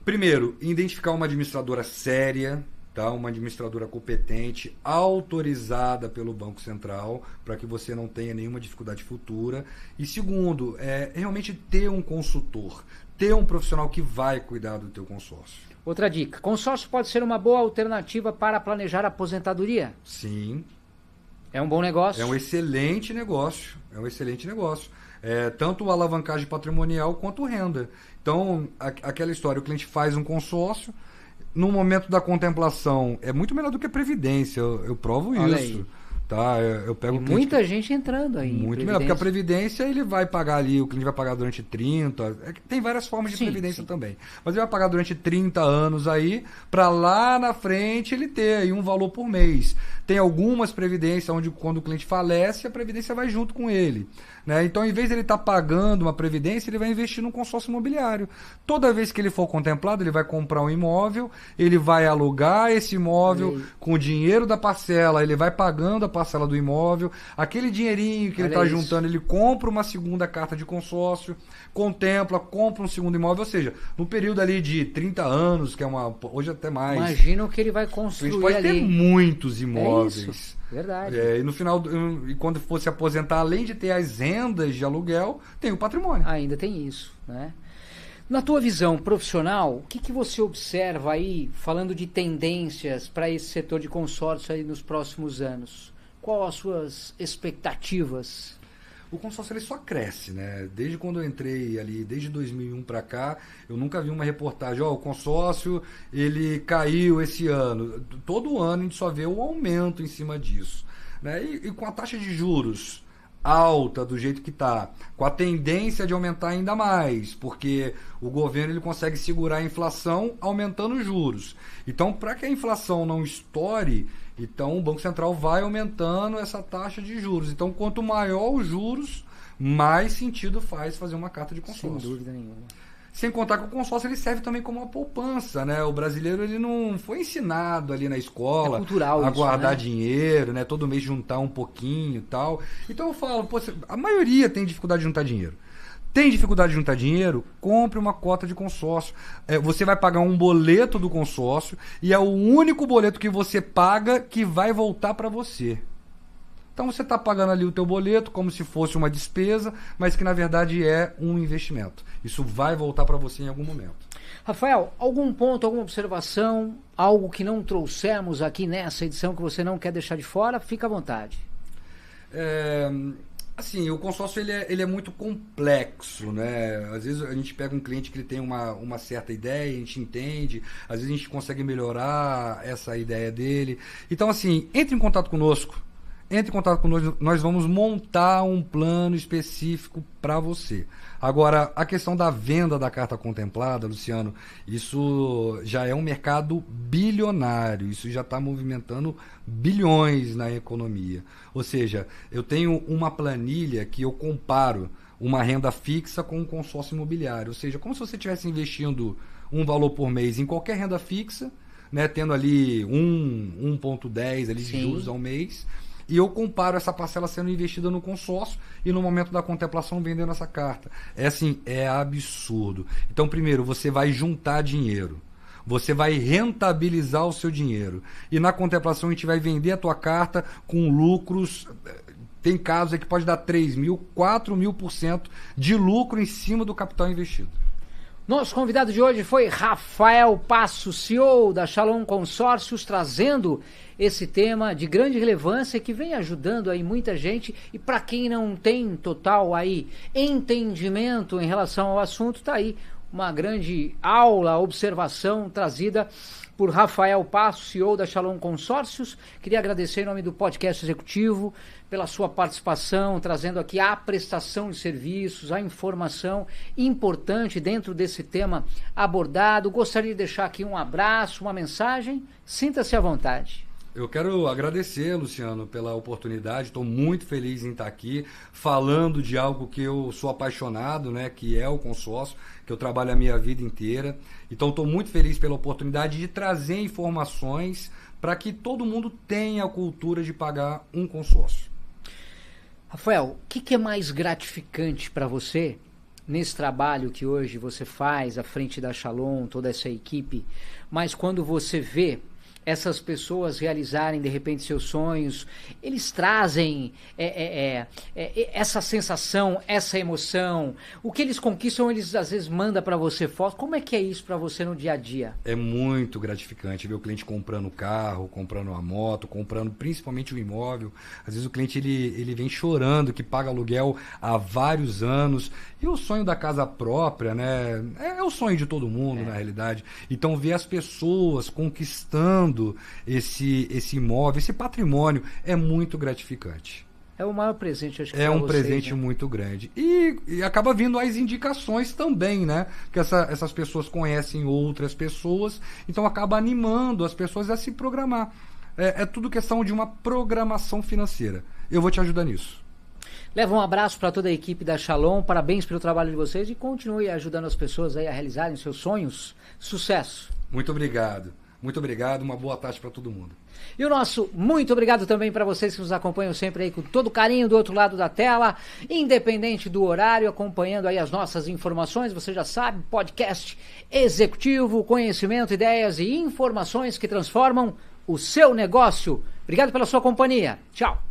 Speaker 2: Primeiro, identificar uma administradora séria, tá? Uma administradora competente, autorizada pelo Banco Central, para que você não tenha nenhuma dificuldade futura. E segundo, realmente ter um consultor, ter um profissional que vai cuidar do teu consórcio.
Speaker 1: Outra dica, consórcio pode ser uma boa alternativa para planejar a aposentadoria?
Speaker 2: Sim.
Speaker 1: É um bom negócio?
Speaker 2: É um excelente negócio. É um excelente negócio. Tanto alavancagem patrimonial quanto renda. Então, aquela história, o cliente faz um consórcio, no momento da contemplação, é muito melhor do que a previdência. Eu provo
Speaker 1: Olha
Speaker 2: isso.
Speaker 1: Aí.
Speaker 2: Tá, eu pego
Speaker 1: e muita gente entrando aí.
Speaker 2: Muito melhor, porque a previdência ele vai pagar ali, o cliente vai pagar durante 30. Tem várias formas de previdência também. Mas ele vai pagar durante 30 anos aí, para lá na frente ele ter aí um valor por mês. Tem algumas previdências onde quando o cliente falece, a previdência vai junto com ele. Né? Então, em vez de ele estar pagando uma previdência, ele vai investir num consórcio imobiliário. Toda vez que ele for contemplado, ele vai comprar um imóvel, ele vai alugar esse imóvel com o dinheiro da parcela, ele vai pagando a parcela do imóvel, aquele dinheirinho que ele está juntando, ele compra uma segunda carta de consórcio, contempla, compra um segundo imóvel, ou seja, no período ali de 30 anos, que é hoje até mais.
Speaker 1: Imagina o que ele vai construir ali.
Speaker 2: Pode ter muitos imóveis.
Speaker 1: Isso. Verdade.
Speaker 2: E no final, quando for se aposentar, além de ter as rendas de aluguel, tem o patrimônio.
Speaker 1: Ainda tem isso, né? Na tua visão profissional, o que você observa aí, falando de tendências para esse setor de consórcio aí nos próximos anos? Quais as suas expectativas?
Speaker 2: O consórcio ele só cresce, né? Desde quando eu entrei ali, desde 2001 para cá, eu nunca vi uma reportagem, o consórcio ele caiu esse ano. Todo ano a gente só vê um aumento em cima disso, né? E com a taxa de juros alta do jeito que está, com a tendência de aumentar ainda mais, porque o governo ele consegue segurar a inflação aumentando os juros. Então, para que a inflação não estoure, então o Banco Central vai aumentando essa taxa de juros. Então, quanto maior os juros, mais sentido faz fazer uma carta de consórcio.
Speaker 1: Sem dúvida nenhuma.
Speaker 2: Sem contar que o consórcio ele serve também como uma poupança, né? O brasileiro ele não foi ensinado ali na escola a guardar dinheiro, né? Todo mês juntar um pouquinho e tal. Então eu falo, a maioria tem dificuldade de juntar dinheiro. Tem dificuldade de juntar dinheiro? Compre uma cota de consórcio. Você vai pagar um boleto do consórcio e é o único boleto que você paga que vai voltar para você. Então você está pagando ali o teu boleto como se fosse uma despesa, mas que na verdade é um investimento. Isso vai voltar para você em algum momento.
Speaker 1: Rafael, algum ponto, alguma observação, algo que não trouxemos aqui nessa edição que você não quer deixar de fora? Fica à vontade.
Speaker 2: Assim, o consórcio ele é muito complexo, né? Às vezes a gente pega um cliente que ele tem uma certa ideia, a gente entende, às vezes a gente consegue melhorar essa ideia dele. Então, assim, entre em contato conosco. Entre em contato conosco, nós vamos montar um plano específico para você. Agora, a questão da venda da carta contemplada, Luciano, isso já é um mercado bilionário, isso já está movimentando bilhões na economia. Ou seja, eu tenho uma planilha que eu comparo uma renda fixa com um consórcio imobiliário. Ou seja, como se você estivesse investindo um valor por mês em qualquer renda fixa, né, tendo ali 1,10 ali de juros ao mês. E eu comparo essa parcela sendo investida no consórcio e no momento da contemplação vendendo essa carta. É assim, é absurdo. Então, primeiro, você vai juntar dinheiro. Você vai rentabilizar o seu dinheiro. E na contemplação a gente vai vender a tua carta com lucros. Tem casos aí que pode dar 3.000, 4.000% de lucro em cima do capital investido.
Speaker 1: Nosso convidado de hoje foi Rafael Passo, CEO da Shalom Consórcios, trazendo esse tema de grande relevância que vem ajudando aí muita gente. E para quem não tem total aí entendimento em relação ao assunto, tá aí uma grande aula, observação trazida por Rafael Passo, CEO da Shalom Consórcios. Queria agradecer em nome do podcast executivo pela sua participação, trazendo aqui a prestação de serviços, a informação importante dentro desse tema abordado. Gostaria de deixar aqui um abraço, uma mensagem. Sinta-se à vontade.
Speaker 2: Eu quero agradecer, Luciano, pela oportunidade. Estou muito feliz em estar aqui falando de algo que eu sou apaixonado, né, que é o consórcio, que eu trabalho a minha vida inteira. Então, estou muito feliz pela oportunidade de trazer informações para que todo mundo tenha a cultura de pagar um consórcio.
Speaker 1: Rafael, o que é mais gratificante para você nesse trabalho que hoje você faz à frente da Shalom, toda essa equipe, mas quando você vê essas pessoas realizarem de repente seus sonhos, eles trazem essa sensação, essa emoção, o que eles conquistam, eles às vezes mandam para você foto. Como é que é isso para você no dia a dia?
Speaker 2: É muito gratificante ver o cliente comprando carro, comprando uma moto, comprando principalmente o imóvel. Às vezes o cliente ele vem chorando que paga aluguel há vários anos. E o sonho da casa própria, né, é o sonho de todo mundo, na realidade. Então, ver as pessoas conquistando esse imóvel, esse patrimônio, é muito gratificante.
Speaker 1: É o maior presente, acho que
Speaker 2: é um
Speaker 1: vocês,
Speaker 2: presente,
Speaker 1: né?
Speaker 2: Muito grande. E acaba vindo as indicações também, né? Porque essas pessoas conhecem outras pessoas, então acaba animando as pessoas a se programar. É tudo questão de uma programação financeira. Eu vou te ajudar nisso.
Speaker 1: Leva um abraço para toda a equipe da Shalom, parabéns pelo trabalho de vocês e continue ajudando as pessoas aí a realizarem seus sonhos. Sucesso!
Speaker 2: Muito obrigado. Muito obrigado, uma boa tarde para todo mundo.
Speaker 1: E o nosso muito obrigado também para vocês que nos acompanham sempre aí com todo carinho do outro lado da tela, independente do horário, acompanhando aí as nossas informações. Você já sabe, podcast executivo, conhecimento, ideias e informações que transformam o seu negócio. Obrigado pela sua companhia. Tchau.